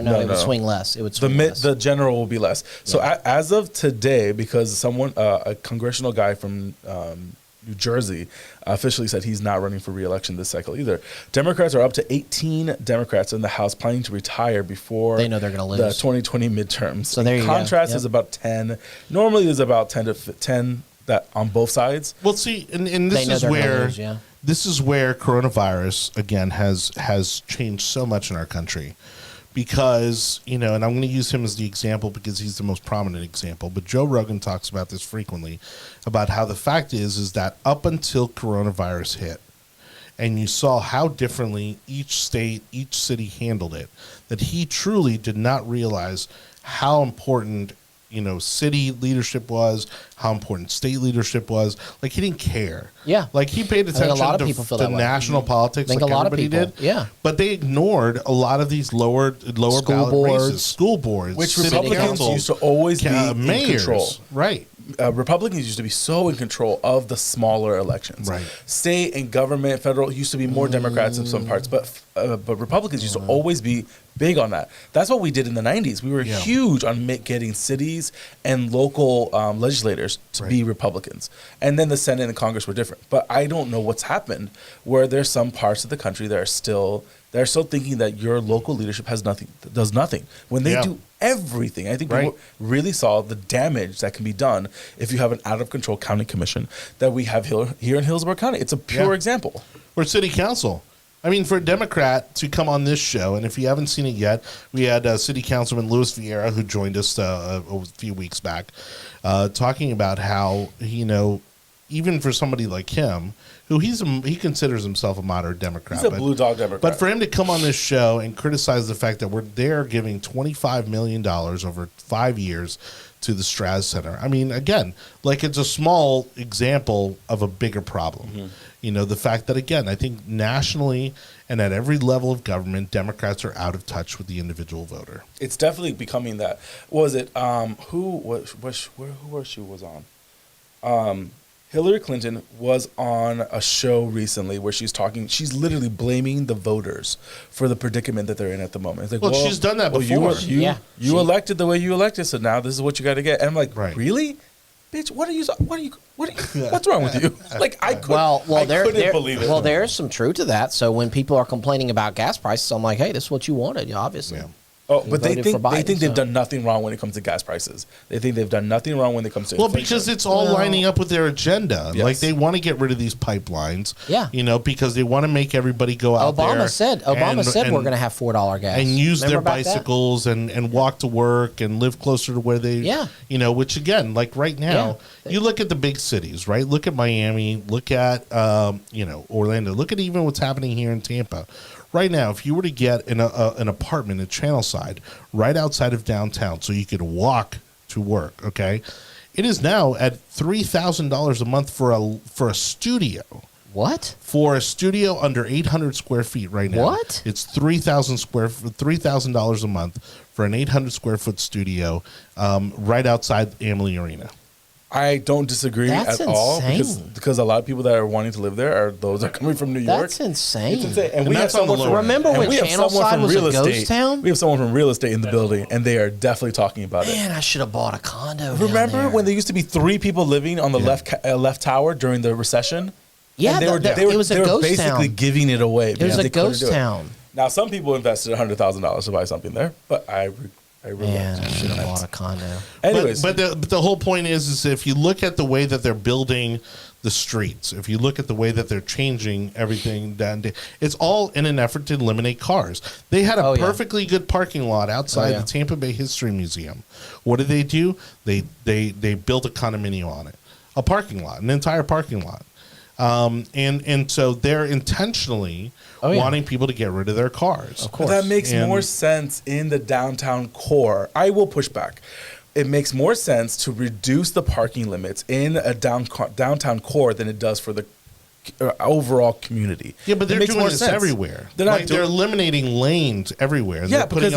No. It would swing less. It would swing less. the general will be less. So as of today, because a congressional guy from New Jersey officially said he's not running for re-election this cycle either. Democrats are up to 18 Democrats in the House planning to retire before They know they're gonna the lose. 2020 midterms. So there you go. Contrast Yep. is about 10. Normally there's about 10 that on both sides. well, see, and They this know is they're gonna where lose, yeah. this is where coronavirus again has changed so much in our country, because and I'm going to use him as the example because he's the most prominent example. But Joe Rogan talks about this frequently, about how the fact is that up until coronavirus hit, and you saw how differently each state, each city handled it, that he truly did not realize how important city leadership was, how important state leadership was. Like, he didn't care. Yeah. Like, he paid think a attention lot of to, people feel to that way. national politics think like a lot of everybody people, did. yeah. But they ignored a lot of these lower School ballot boards. races, school boards, Which city Republicans council, used to always be in mayors. control. Right. Republicans used to be so in control of the smaller elections. Right. State and government, federal used to be more Democrats in some parts, but Republicans used to always be big on that. That's what we did in the 90s. We were huge on getting cities and local legislators to be Republicans. And then the Senate and Congress were different. But I don't know what's happened where there's some parts of the country that are still thinking that your local leadership does nothing when they do everything. I think people really saw the damage that can be done if you have an out of control county commission that we have here in Hillsborough County. It's a pure example. Or city council. I mean, for a Democrat to come on this show, and if you haven't seen it yet, we had City Councilman Louis Vieira, who joined us a few weeks back, talking about how, even for somebody like him, who he considers himself a moderate Democrat. He's a blue dog Democrat. But for him to come on this show and criticize the fact that they're giving $25 million over 5 years to the Straz Center. I mean, again, it's a small example of a bigger problem. The fact that, again, I think nationally and at every level of government, Democrats are out of touch with the individual voter. It's definitely becoming that. Was it who she was on? Hillary Clinton was on a show recently where she's literally blaming the voters for the predicament that they're in at the moment. It's like, she's done that before. You elected the way you elected, so now this is what you got to get. And I'm like, right. Really? Bitch, what's wrong with you? I couldn't believe it. Well, there's some truth to that. So when people are complaining about gas prices, I'm like, hey, this is what you wanted, obviously. Yeah. Oh, but they think Biden, they've done nothing wrong when it comes to gas prices. They think they've done nothing wrong when it comes to inflation. Because it's all lining up with their agenda. Yes. They want to get rid of these pipelines. Yeah. Because they want to make everybody go out there. Obama said we're going to have $4 gas. And use Remember their bicycles and walk to work and live closer to where they, which again, right now, you look at the big cities, right? Look at Miami, look at, Orlando, look at even what's happening here in Tampa. Right now, if you were to get an apartment in Channelside right outside of downtown so you could walk to work, okay, it is now at $3,000 a month for a studio. What? For a studio under 800 square feet right now. What? It's $3,000 a month for an 800 square foot studio right outside Amalie Arena. I don't disagree That's at all insane. because a lot of people that are wanting to live there are those that are coming from New York. That's insane. It's insane. And we have someone from remember when Channelside was a ghost town? We have someone from real estate in the building, and they are definitely talking about it. Man, I should have bought a condo. Remember when there used to be 3 people living on the left tower during the recession? Yeah, and it was a they were ghost basically town. giving it away. It was a ghost town. Now, some people invested $100,000 to buy something there, but I really I should have bought a condo. Anyways, but the whole point is if you look at the way that they're building the streets, if you look at the way that they're changing everything down, it's all in an effort to eliminate cars. They had a perfectly good parking lot outside the Tampa Bay History Museum. What did they do? They built a condominium on it, a parking lot, an entire parking lot. And so they're intentionally wanting people to get rid of their cars. Of course. But that makes more sense in the downtown core. I will push back. It makes more sense to reduce the parking limits in a downtown core than it does for the overall community. Yeah, but they're doing this sense. everywhere. They're eliminating lanes everywhere. Yeah, they're putting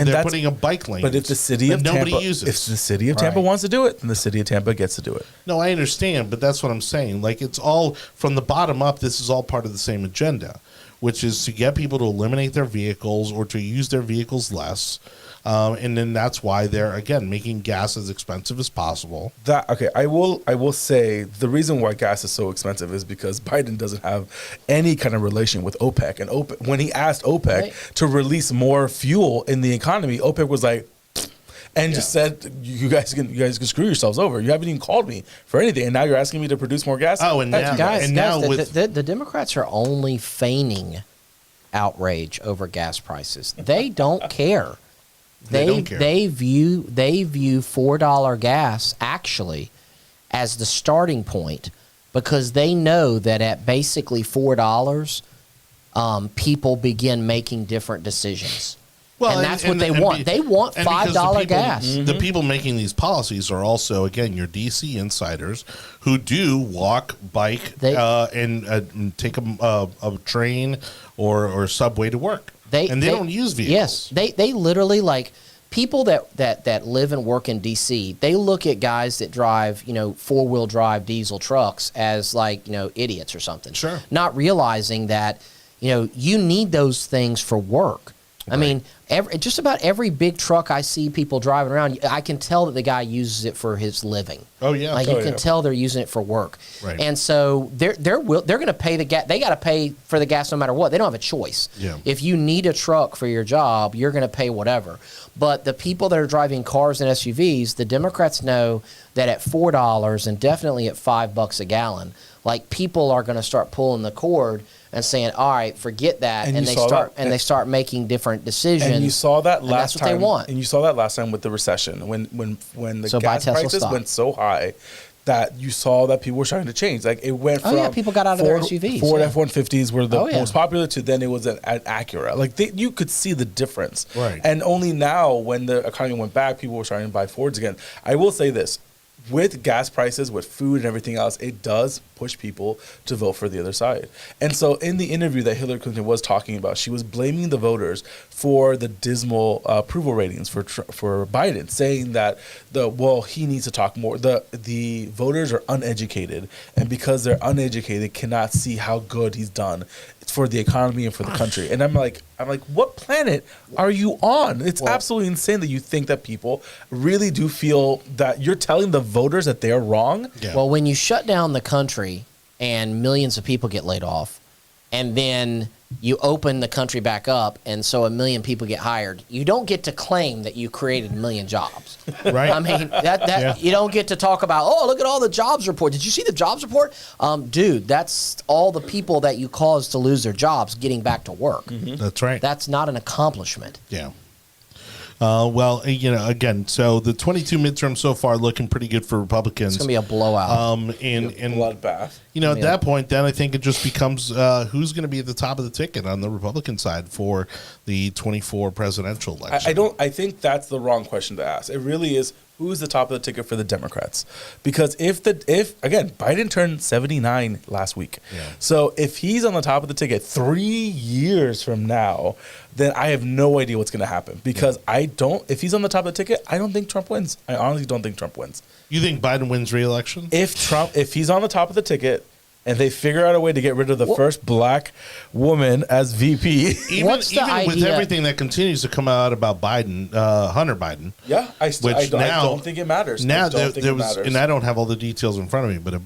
they're putting a bike lane. But if the city of nobody Tampa, uses. if the city of Tampa wants to do it, then the city of Tampa gets to do it. No, I understand, but that's what I'm saying. It's all from the bottom up. This is all part of the same agenda, which is to get people to eliminate their vehicles or to use their vehicles less. And then that's why they're, again, making gas as expensive as possible. I will say the reason why gas is so expensive is because Biden doesn't have any kind of relation with OPEC. And OPEC, when he asked OPEC to release more fuel in the economy, OPEC was like, and just said, you guys can screw yourselves over. You haven't even called me for anything, and now you're asking me to produce more gas. Oh, and now, the Democrats are only feigning outrage over gas prices. They don't care. They don't care. They view $4 gas actually as the starting point because they know that at basically $4, people begin making different decisions. Well, and that's what they want. They want $5 gas. The people making these policies are also, again, your DC insiders who do walk, bike, and take a train or subway to work. They don't use vehicles. Yes, they literally people that live and work in DC. They look at guys that drive 4-wheel drive diesel trucks as idiots or something. Sure, not realizing that you need those things for work. Right. I mean, just about every big truck I see people driving around, I can tell that the guy uses it for his living. Oh yeah, Like you can tell they're using it for work. Right. And so they're going to pay the gas. They got to pay for the gas no matter what. They don't have a choice. Yeah. If you need a truck for your job, you're going to pay whatever. But the people that are driving cars and SUVs, the Democrats know that at $4 and definitely at $5 a gallon, like people are going to start pulling the cord and saying, "All right, forget that," and they start making different decisions. And you saw that last that's time. what they want. And you saw that last time with the recession when the gas prices went so high that you saw that people were starting to change. Like it went from people got out of their SUVs. Ford F-150s were the Oh, yeah. most popular to then it was an Acura. Like you could see the difference. Right. And only now when the economy went back, people were starting to buy Fords again. I will say this. With gas prices, with food and everything else, it does push people to vote for the other side. And so in the interview that Hillary Clinton was talking about, she was blaming the voters for the dismal approval ratings for Biden, saying that he needs to talk more. The voters are uneducated, and because they're uneducated, cannot see how good he's done for the economy and for the country. And I'm like, what planet are you on? It's absolutely insane that you think that people really do feel that you're telling the voters that they're wrong. Yeah. Well, when you shut down the country and millions of people get laid off, and then you open the country back up, and so 1 million people get hired, you don't get to claim that you created 1 million jobs. Right. I mean, you don't get to talk about, oh, look at all the jobs report. Did you see the jobs report? Dude, that's all the people that you caused to lose their jobs getting back to work. Mm-hmm. That's right. That's not an accomplishment. Yeah. Well, again, so the 22 midterms so far looking pretty good for Republicans. It's going to be a blowout. And Bloodbath. at that point, then I think it just becomes who's going to be at the top of the ticket on the Republican side for the 24 presidential election. I think that's the wrong question to ask. It really is who's the top of the ticket for the Democrats? Because if again, Biden turned 79 last week. Yeah. So if he's on the top of the ticket 3 years from now, then I have no idea what's going to happen. Because if he's on the top of the ticket, I don't think Trump wins. I honestly don't think Trump wins. You think Biden wins re-election? If he's on the top of the ticket and they figure out a way to get rid of the first black woman as VP. Even with everything that continues to come out about Biden, Hunter Biden. Yeah, I don't think it matters. Now and I don't have all the details in front of me,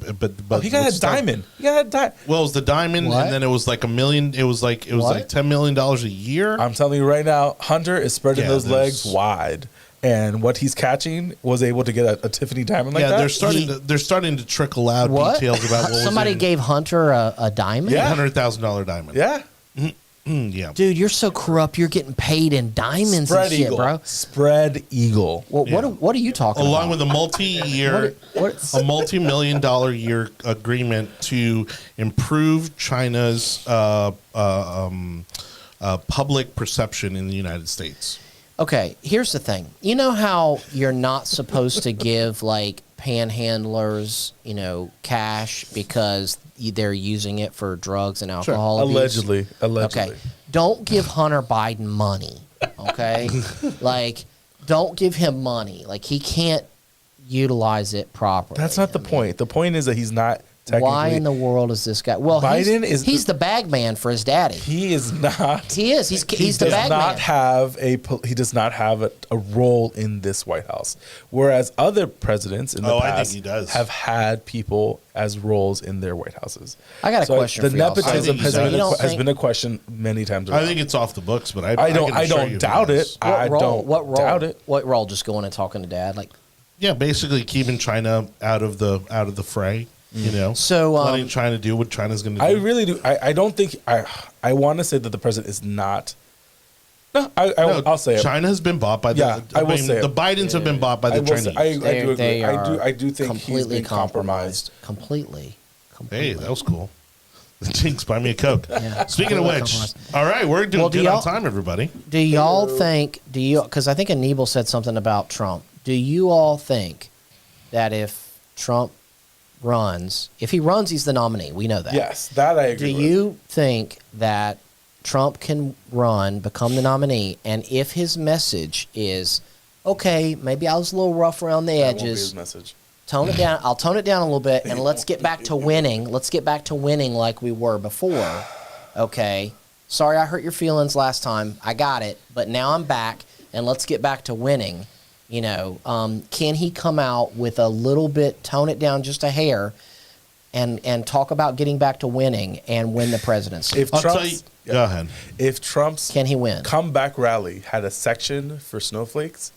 but he got a diamond. He got a diamond. Well, it was the diamond, What? and then it was like $1 million. It was like $10 million a year. I'm telling you right now, Hunter is spreading those legs wide. And what he's catching was able to get a Tiffany diamond like that. They're starting to trickle out details about what Somebody gave Hunter a diamond? Yeah. $100,000 diamond. Yeah. Yeah. Dude, you're so corrupt. You're getting paid in diamonds Spread and shit, eagle. bro. Spread eagle. Well, what are you talking about? Along with a multi-year, What- a multi-million-dollar year agreement to improve China's public perception in the United States. Okay, here's the thing. You know how you're not supposed to give like panhandlers, cash because they're using it for drugs and alcohol abuse? Allegedly. Okay, don't give Hunter Biden money. Okay, like don't give him money. Like he can't utilize it properly. That's not the point. The point is that he's not technically. Why in the world is this guy? Well, he's the bag man for his daddy. He is not. He is. He's the bag man. He does not have a role in this White House, whereas other presidents in the past he does. have had people as roles in their White Houses. I got a question The for y'all. nepotism So has been a question many times around. I think it's off the books, but I don't doubt it. I don't doubt it. What role? Just going and talking to dad, like. Yeah, basically keeping China out of the fray. So letting China do what China's going to do. I really do. I don't think I want to say that the president is not. No, I'll say it. China has been bought by the. Yeah, I will say the it. Bidens have been bought by the Chinese. I do agree. They are I do think he's been compromised. Completely. Hey, that was cool. Jinx, buy me a Coke. Yeah. Speaking of which, all right, we're doing good on time, everybody. Do y'all think? Because I think Anibal said something about Trump. Do you all think that if Trump runs, if he runs, he's the nominee? We know that. Yes, that I agree. Do you think that Trump can become the nominee, and if his message is, okay, maybe I was a little rough around the That won't be edges, his message. tone it down. I'll tone it down a little bit, and let's get back to winning. Let's get back to winning like we were before. Okay. sorry I hurt your feelings last time. I got it, but now I'm back, and let's get back to winning. You know, can he come out with a little bit, tone it down just a hair, and talk about getting back to winning and win the presidency? If I'll tell Trump's, you, go ahead. If Trump's Can he win? comeback rally had a section for snowflakes,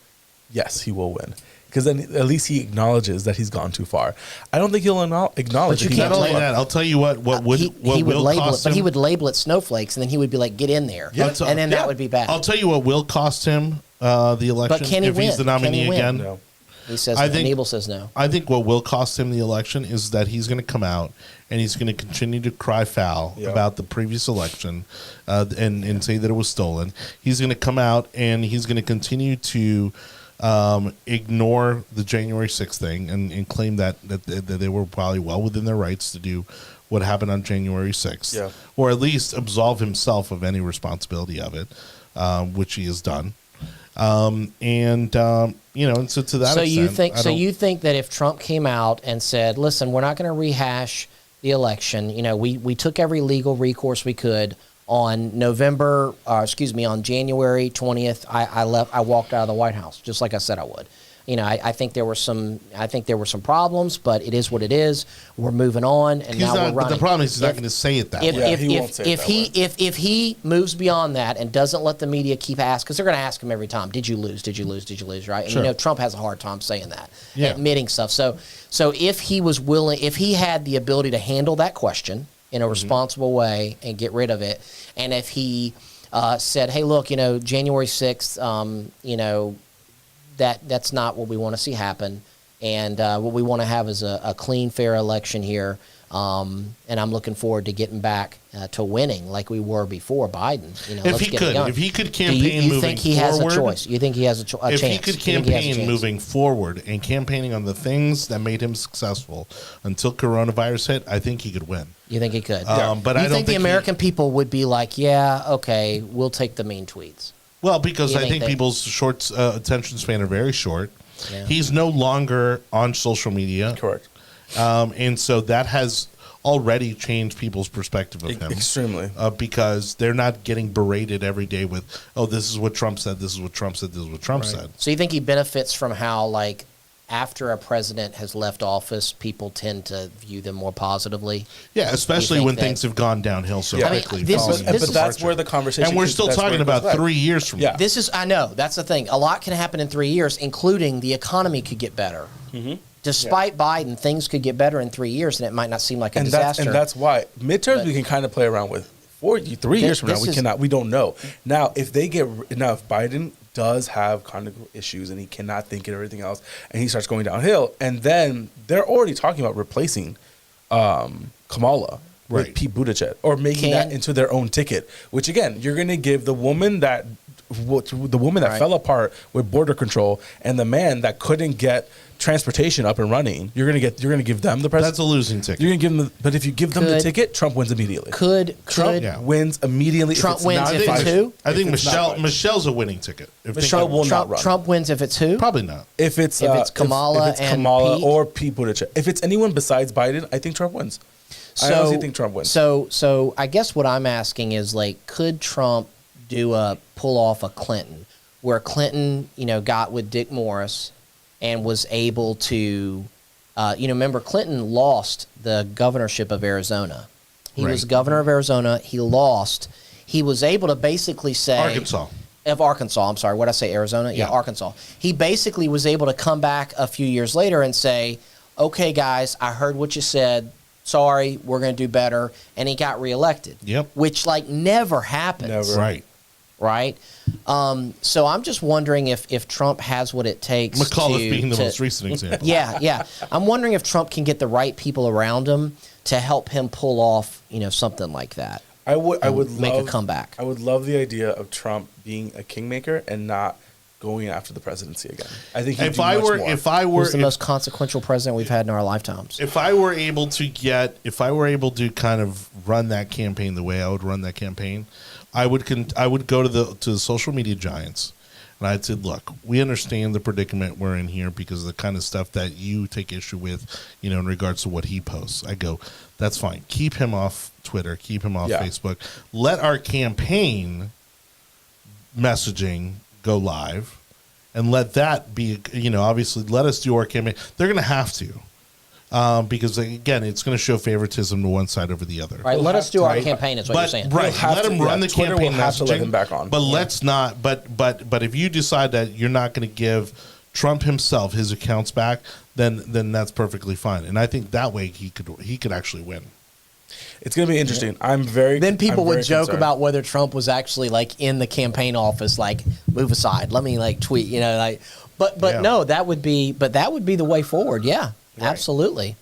yes, he will win. Because then at least he acknowledges that he's gone too far. I don't think he'll acknowledge But you that he can't Not got only too far. that, I'll tell you what he would will label it, cost but him. he would label it snowflakes, and then he would be like, "Get in there," Yeah. and then Yeah. that would be bad. I'll tell you what will cost him the election But can he if he's win? the Can he nominee win? again. No. He says, I think- Anibal says no. I think what will cost him the election is that he's going to come out and he's going to continue to cry foul Yeah. about the previous election and say that it was stolen. He's going to come out and he's going to continue to ignore the January 6th thing and claim that they were probably well within their rights to do what happened on January 6th. Yeah. Or at least absolve himself of any responsibility of it, which he has done. You know, and so to that So extent, you think? I So don't- you think that if Trump came out and said, "Listen, we're not going to rehash the election. You know, we took every legal recourse we could on on January 20th. I walked out of the White House just like I said I would. You know, I think there were some problems, but it is what it is. We're moving on, and he's now not, we're but running. the problem is he's not If- going to say it that if, way. Yeah, if, he if, won't say it if that he way. if he moves beyond that and doesn't let the media keep asking, because they're going to ask him every time, did you lose, right? And Sure. you know, Trump has a hard time saying that, Yeah. admitting stuff. So if he was willing, if he had the ability to handle that question in a responsible way and get rid of it, and if he said, hey, look, you know, January 6th, you know, that's not what we want to see happen. And what we want to have is a clean, fair election here. And I'm looking forward to getting back to winning like we were before Biden. You know, If let's he get it could, going. if he could Do campaign you moving think he has a forward- choice? You think he has a chance? If he could You think he has a campaign chance? moving forward and campaigning on the things that made him successful until coronavirus hit, I think he could win. You think he could? But you I don't think the think American people would be like, yeah, okay, we'll take the mean tweets. Well, because You I think think they- people's short attention span are very short. Yeah. He's no longer on social media. Correct. And so that has already changed people's perspective of him. Extremely. Because they're not getting berated every day with, oh, this is what Trump said, this is what Trump said, this is what Trump said. So you think he benefits from how, like, after a president has left office, people tend to view them more positively? Yeah, especially think when that- things have gone downhill so Yeah. I mean, quickly. this following is- his But that's departure. where the conversation. And we're still that's where talking it goes about back. 3 years from Yeah. now. This is, I know, that's the thing. A lot can happen in 3 years, including the economy could get better. Despite Biden, things could get better in 3 years, and it might not seem like a And disaster. that's why midterms But- we can kind of play around with. 3 years from now, this is- we don't know. Now, if Biden does have cognitive issues and he cannot think and everything else, and he starts going downhill, and then they're already talking about replacing Kamala with Right. Pete Buttigieg or making that into their own ticket. Which again, you're going to give the woman that Right. fell apart with border control and the man that couldn't get transportation up and running. You're going to give them the president. That's a losing ticket. You're gonna give them, but if you give them the Could- ticket, Trump wins immediately. Could Trump Yeah. wins immediately. if Trump it's wins not if it's Biden. who? I think If it's not Biden. Michelle's a winning ticket. If Michelle will not Trump, run. Trump wins if it's who? Probably not. If it's Kamala if it's and Kamala Pete? or Pete Buttigieg. If it's anyone besides Biden, I think Trump wins. I honestly think Trump wins. So I guess what I'm asking is, like, could Trump pull off a Clinton, where Clinton, you know, got with Dick Morris and was able to, you know, remember Clinton lost the governorship of Arizona. He was Right. governor of Arizona. He lost. He was able to basically say Arkansas. Of Arkansas, I'm sorry, what did I say, Arizona? Yeah, Yeah. Arkansas. He basically was able to come back a few years later and say, okay, guys, I heard what you said. Sorry, we're going to do better. And he got reelected. Yep. Which, like, never happens. Never. Right. Right? So I'm just wondering if Trump has what it takes McAuliffe being the to- most recent example. Yeah. I'm wondering if Trump can get the right people around him to help him pull off, you know, something like that. I would make a love, comeback. I would love the idea of Trump being a kingmaker and not going after the presidency again. I think he'd If do I much were, more. if I were, Who's the most consequential president we've had in our lifetimes? if I were able to kind of run that campaign the way I would run that campaign, I would go to the social media giants, and I'd say, look, we understand the predicament we're in here because of the kind of stuff that you take issue with, you know, in regards to what he posts. I go, that's fine. Keep him off Twitter. Keep him off Facebook. Let our campaign messaging go live, and let that be, you know, obviously let us do our campaign. They're going to have to. Because again, it's going to show favoritism to one side over the other. Right. Let us do our campaign. Is what you're saying. Right. Let them run the Twitter campaign will have to let him messaging. back on. But let's not. But if you decide that you're not going to give Trump himself his accounts back, then that's perfectly fine. And I think that way he could actually win. It's going to be interesting. I'm very. Then people I'm would very joke concerned. about whether Trump was actually like in the campaign office, like move aside, let me like tweet, you know, like. But Yeah. no, that would be the way forward. Yeah, absolutely.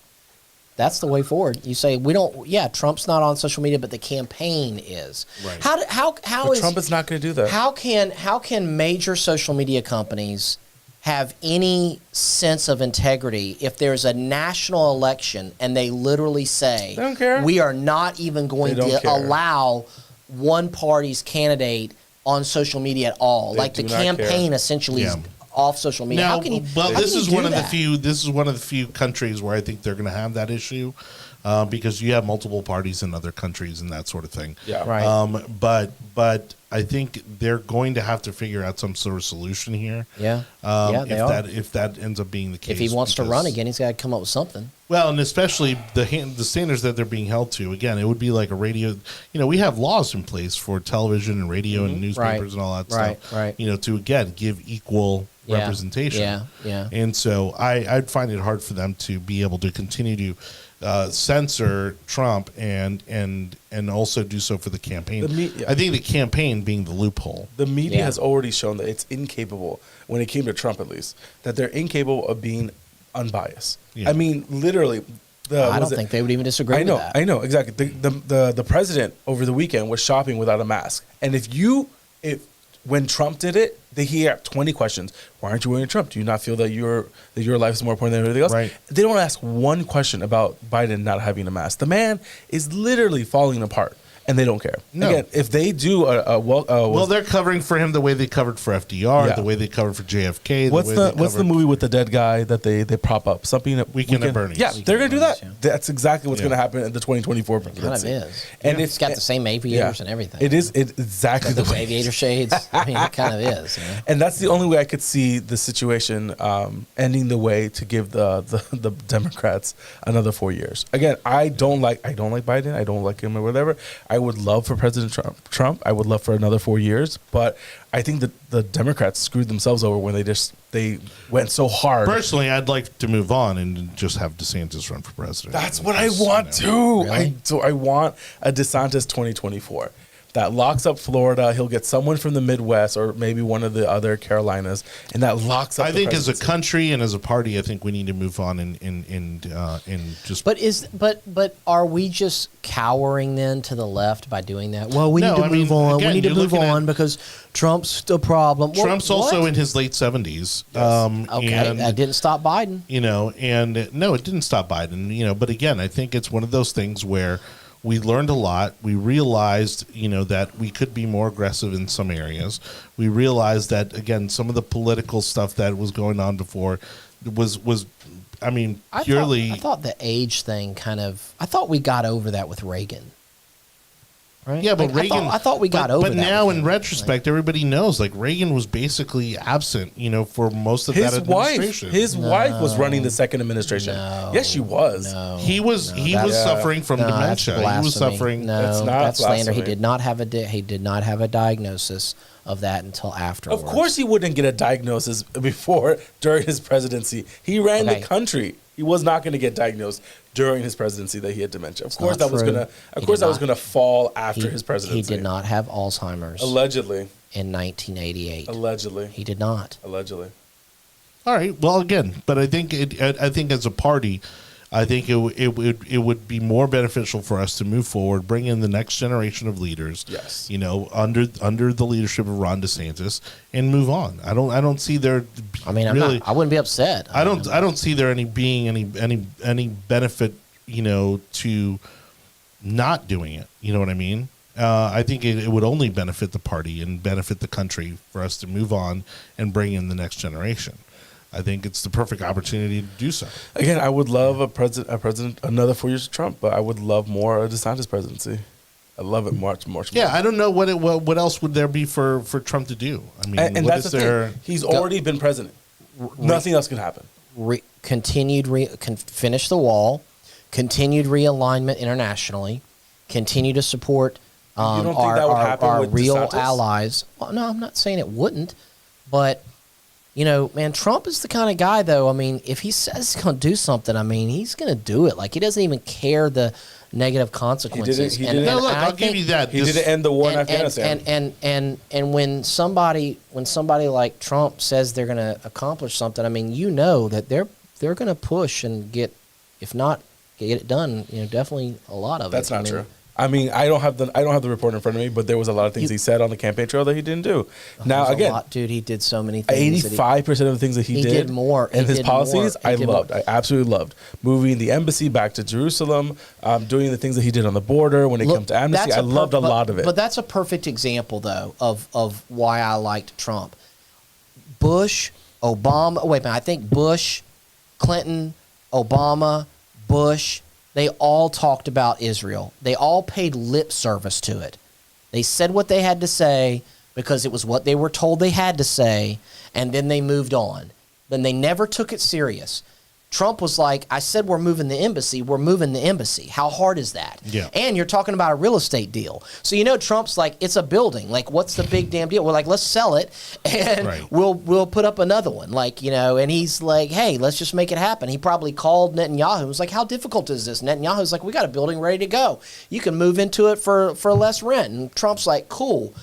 That's the way forward. You say we don't. Yeah, Trump's not on social media, but the campaign is. Right. But Trump is not going to do that. How can major social media companies have any sense of integrity if there's a national election and they literally say They don't care. we are not even going They don't to care. allow one party's candidate on social media at all? They Like the do not campaign care. essentially is Yeah. off social media. Now, How can you? well, how this can is you one do of the that? few. This is one of the few countries where I think they're going to have that issue, because you have multiple parties in other countries and that sort of thing. Yeah. Right. But I think they're going to have to figure out some sort of solution here. Yeah. Yeah, they are. If that ends up being the case, If he wants to because- run again, he's got to come up with something. Well, and especially the standards that they're being held to. Again, it would be like a radio. You know, we have laws in place for television and radio and newspapers and all that Right, stuff. right. You know, to again give equal Yeah, representation. yeah. And so I'd find it hard for them to be able to continue to censor Trump and also do so for the campaign. I think the campaign being the loophole. The media Yeah. has already shown that it's incapable, when it came to Trump at least, that they're incapable of being unbiased. Yeah. I mean, literally. I don't think they would even disagree with that. I know, exactly. The president over the weekend was shopping without a mask. And when Trump did it, he had 20 questions. Why aren't you wearing Trump? Do you not feel that your life is more important than everything else? Right. They don't ask one question about Biden not having a mask. The man is literally falling apart, and they don't care. No. Again, if they do Well, they're covering for him the way they covered for FDR, Yeah. the way they covered for JFK. what's the movie with the dead guy that they prop up? Something Weekend at Bernie's. Yeah, they're gonna do that. Bernie's, That's exactly what's Yeah. gonna happen in the 2024 Kind of presidency. is. And It's got the same aviators and everything. It is exactly the Those way. aviator shades. I mean, it kind of is. You know? And that's the only way I could see the situation ending the way to give the Democrats another 4 years. Again, I don't like Biden. I don't like him or whatever. I would love for President Trump. I would love for another 4 years. But I think that the Democrats screwed themselves over when they went so hard. Personally, I'd like to move on and just have DeSantis run for president. That's what I Because, want you know, too. Really? I want a DeSantis 2024 that locks up Florida. He'll get someone from the Midwest or maybe one of the other Carolinas, and that locks up. I the think as a presidency. country and as a party, I think we need to move on and just. But are we just cowering then to the left by doing that? Well, we No, need to I mean, move on. again, We need to you're move looking on at- because Trump's the problem. Well, Trump's also what? in his late 70s. Okay, and, that didn't stop Biden. you know, and no, it didn't stop Biden. You know, but again, I think it's one of those things where we learned a lot. We realized, you know, that we could be more aggressive in some areas. We realized that again, some of the political stuff that was going on before was I mean, purely. I thought the age thing kind of. I thought we got over that with Reagan. Right? Yeah, but Like, Reagan. I thought we got over But that. now, with in him. retrospect, everybody knows like Reagan was basically absent, you know, for most of that His wife, administration. his wife was running the second administration. No. Yes, she was. No, he was that's- suffering from no, that's dementia. He was blasphemy. suffering. No, That's not that's slander. He blasphemy. did not have he did not have a diagnosis of that until afterwards. Of course, he wouldn't get a diagnosis during his presidency. He ran Okay. the country. He was not going to get diagnosed during his presidency that he had dementia. Of course, not that was true. going to. Of He course, did that was not. going to fall after He- his presidency. He did not have Alzheimer's Allegedly. in 1988. Allegedly. He did not. Allegedly. All right. Well, again, but I think I think as a party, I think it would be more beneficial for us to move forward, bring in the next generation of leaders. Yes. You know, under the leadership of Ron DeSantis, and move on. I don't see there. I mean, really, I wouldn't be upset. I don't see there being any benefit, you know, to not doing it. You know what I mean? I think it would only benefit the party and benefit the country for us to move on and bring in the next generation. I think it's the perfect opportunity to do so. Again, I would love a president, another 4 years of Trump, but I would love more a DeSantis presidency. I love it much more. Yeah, I don't know what else would there be for Trump to do. I mean, and what that's is the there? thing. He's already been president. Nothing else can happen. Finish the wall, continued realignment internationally, continue to support don't think that would happen our with real DeSantis? allies. Well, no, I'm not saying it wouldn't, but man, Trump is the kind of guy, though. I mean, if he says he's going to do something, I mean, he's going to do it. Like, he doesn't even care the negative consequences. He did it. No, look, I'll give you that. He didn't end the war in Afghanistan. And when somebody like Trump says they're going to accomplish something, I mean, that they're going to push and get it done. Definitely a lot of That's it. not true. I mean, I don't have the report in front of me, but there was a lot of things he said on the campaign trail that he didn't do. Now again, dude, he did so many things. 85% of the things that he did more, and his policies, I loved. More. I absolutely loved moving the embassy back to Jerusalem, doing the things that he did on the border when it came to amnesty. I loved a lot of it. But that's a perfect example, though, of why I liked Trump. Bush, Obama. Wait a minute. I think Bush, Clinton, Obama, Bush. They all talked about Israel. They all paid lip service to it. They said what they had to say because it was what they were told they had to say, and then they moved on. Then they never took it serious. Trump was like, I said we're moving the embassy. We're moving the embassy. How hard is that? Yeah. And you're talking about a real estate deal. So Trump's like, it's a building. Like, what's the big damn deal? We're like, let's sell it, and we'll put up another one. Like, and he's like, hey, let's just make it happen. He probably called Netanyahu and was like, how difficult is this? Netanyahu's like, we got a building ready to go. You can move into it for less rent. And Trump's like, cool.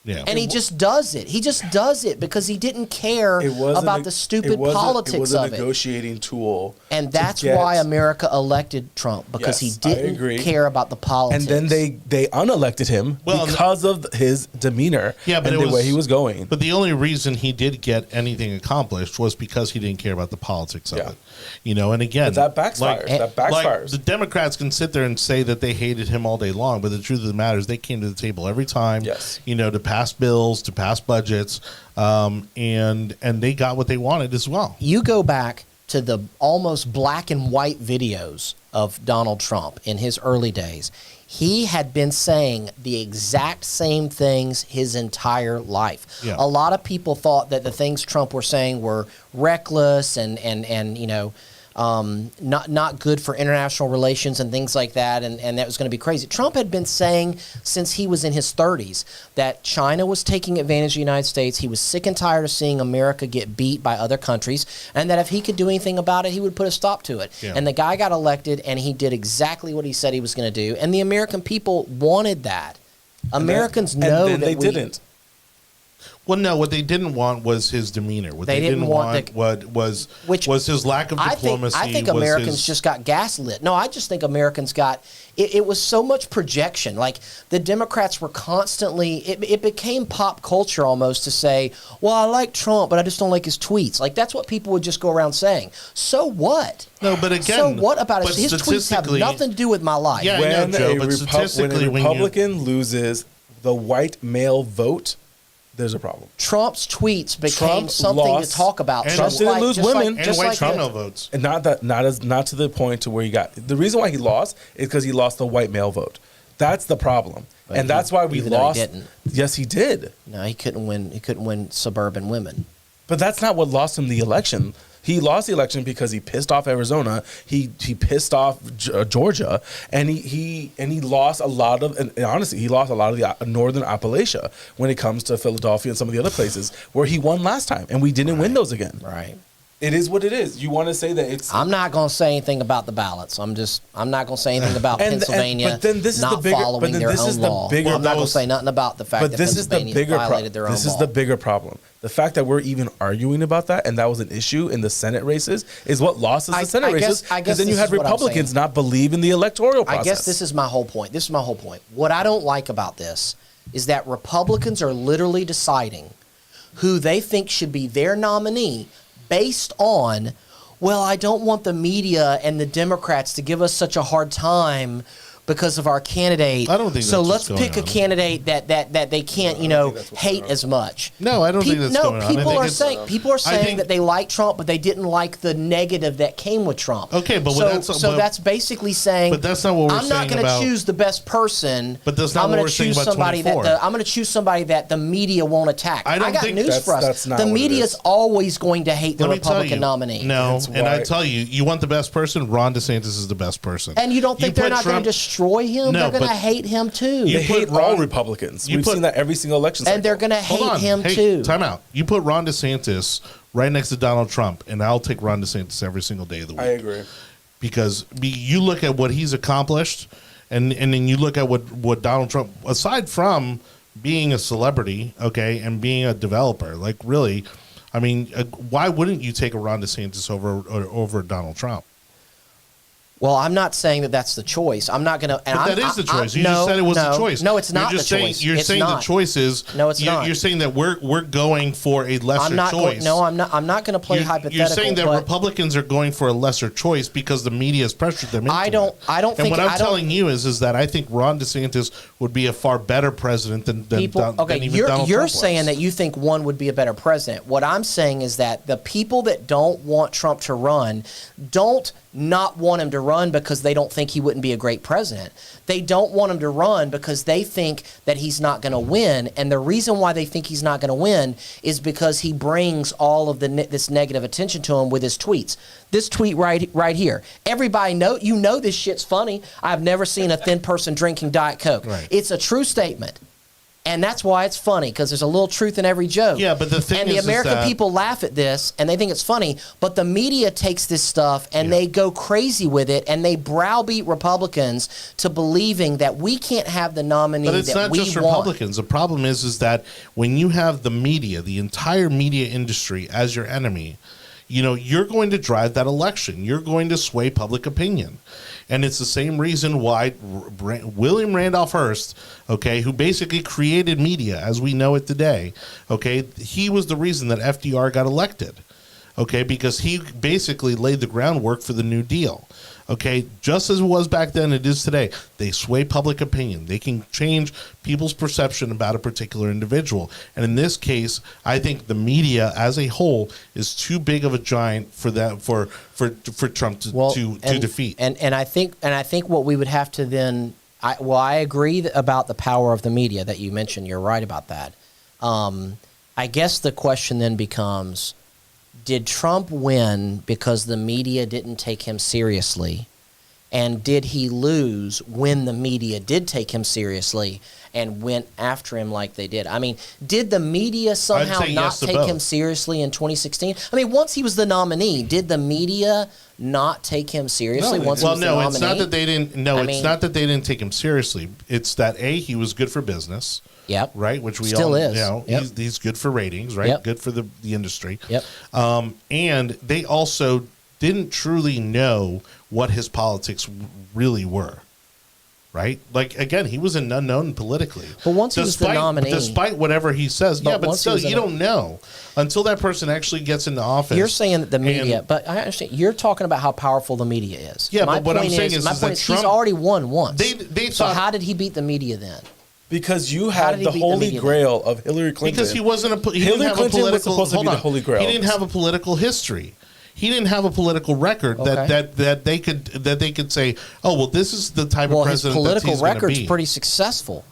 Yeah. And he just does it. He just does it because he didn't care about the stupid politics of it. It was a negotiating tool. And that's why America elected Trump, because he didn't care about the politics. And then they unelected him because of his demeanor and the way he was going. But the only reason he did get anything accomplished was because he didn't care about the politics of it. And again, but that backfires. The Democrats can sit there and say that they hated him all day long, but the truth of the matter is they came to the table every time, to pass bills, to pass budgets, and they got what they wanted as well. You go back to the almost black and white videos of Donald Trump in his early days. He had been saying the exact same things his entire life. Yeah. A lot of people thought that the things Trump were saying were reckless and not good for international relations and things like that, and that was going to be crazy. Trump had been saying since he was in his 30s that China was taking advantage of the United States. He was sick and tired of seeing America get beat by other countries, and that if he could do anything about it, he would put a stop to it. Yeah. And the guy got elected, and he did exactly what he said he was going to do, and the American people wanted that. Americans know that they didn't. Well, no, what they didn't want was his demeanor. What they didn't want was his lack of diplomacy. I think Americans just got gaslit. No, I just think Americans got it was so much projection. Like the Democrats were constantly it became pop culture almost to say, well, I like Trump, but I just don't like his tweets. Like that's what people would just go around saying. So what? No, but again, so what about it? His tweets have nothing to do with my life. Yeah, I know, Joe, but statistically, when a Republican loses the white male vote, there's a problem. Trump's tweets became something to talk about. Trump didn't lose women and white female votes, and not to the point to where he got. The reason why he lost is because he lost the white male vote. That's the problem, and that's why we lost. He didn't. Yes, he did. No, he couldn't win. He couldn't win suburban women. But that's not what lost him the election. He lost the election because he pissed off Arizona. He pissed off Georgia, and he lost a lot of. And honestly, he lost a lot of the northern Appalachia when it comes to Philadelphia and some of the other places where he won last time, and we didn't win those again. Right. It is what it is. You want to say that it's. I'm not going to say anything about the ballots. I'm not going to say anything about Pennsylvania but then this is not the bigger, following their own law. I'm not going to say nothing about the fact that Pennsylvania violated their own law. This is the bigger problem. The fact that we're even arguing about that, and that was an issue in the Senate races, is what lost us the Senate races. Because then you had Republicans not believe in the electoral process. I guess this is my whole point. What I don't like about this is that Republicans are literally deciding who they think should be their nominee based on, well, I don't want the media and the Democrats to give us such a hard time because of our candidate. I don't think so. that's Let's what's pick going a on. candidate that they can't hate as much. No, I don't think that's going on. I People think are it's- saying that they like Trump, but they didn't like the negative that came with Trump. Okay, but that's basically saying. But that's not what we're I'm not saying going to about- choose the best person. But that's not I'm what gonna we're saying choose about somebody 24. I'm going to choose somebody that the media won't attack. I don't got think news for us. that's not the what it media is is. always going to hate the Let me tell Republican you, nominee. No, That's and I why- tell you, you want the best person. Ron DeSantis is the best person. And you don't think they're put not going Trump- to destroy him? No, they're going to but hate him too. you They put hate all Ron- Republicans. you We've put- seen that every single election cycle. and they're going to Hold hate on. him Hey, too. Time out. You put Ron DeSantis right next to Donald Trump, and I'll take Ron DeSantis every single day of the week. I agree. Because you look at what he's accomplished, and then you look at what Donald Trump, aside from being a celebrity, okay, and being a developer, like really, I mean, why wouldn't you take a Ron DeSantis over Donald Trump? Well, I'm not saying that that's the choice. I'm not going to. But that is the choice. You just said it was the choice. No, it's not You're just the saying, choice. You're It's saying not. the choice is. No, it's not. You're saying that we're going for a lesser I'm not choice. I'm not going to play hypothetical. You're saying that but Republicans are going for a lesser choice because the media has pressured them into I don't And think- what I'm I don't- telling you is that I think Ron DeSantis would be a far better president than people. Okay, even you're Donald Trump saying was. that you think one would be a better president. What I'm saying is that the people that don't want Trump to run don't not want him to run because they don't think he wouldn't be a great president. They don't want him to run because they think that he's not going to win. And the reason why they think he's not going to win is because he brings all of this negative attention to him with his tweets. This tweet right here. Everybody you know this shit's funny. I've never seen a thin person drinking Diet Coke. Right. It's a true statement. And that's why it's funny, because there's a little truth in every joke. Yeah, but the thing and the is American that- people laugh at this, and they think it's funny, but the media takes this stuff, and they go crazy with it, and they browbeat Republicans to believing that we can't have the nominee But it's that not we just want. Republicans. The problem is that when you have the media, the entire media industry as your enemy, you're going to drive that election. You're going to sway public opinion. And it's the same reason why William Randolph Hearst, okay, who basically created media as we know it today, okay, he was the reason that FDR got elected, okay, because he basically laid the groundwork for the New Deal. Okay, just as it was back then, it is today. They sway public opinion. They can change people's perception about a particular individual. And in this case, I think the media as a whole is too big of a giant for that for Trump to defeat. And I think what we would have to then I agree about the power of the media that you mentioned. You're right about that. I guess the question then becomes, did Trump win because the media didn't take him seriously? And did he lose when the media did take him seriously and went after him like they did? I mean, did the media somehow say not yes to take both. him seriously in 2016? I mean, once he was the nominee, did the media not take him seriously once he was the nominee? It's not that they didn't. No, I it's mean- not that they didn't take him seriously. It's that he was good for business. Yep. Right, which we Still all is. Yep. He's good for ratings, right? Yep. Good for the industry. Yep. And they also didn't truly know what his politics really were. Right? Like, again, he was an unknown politically. But once he was the nominee- Despite whatever he says, but once he still, was you don't know until that person actually gets into office. You're saying that the media, and- but I understand. You're talking about how powerful the media is. Yeah, My but what I'm point saying is my that point is he's Trump- already won once. They so thought- how did he beat the media then? Because you How did had he the beat the holy media then? grail of Hillary Clinton. Because he wasn't he Hillary didn't have Clinton a was political. supposed to hold be the on. holy grail. He didn't have a political history. He didn't have a political record Okay. that they could say, oh well, this is the type Well, of his president political that he's going to record's be. pretty successful.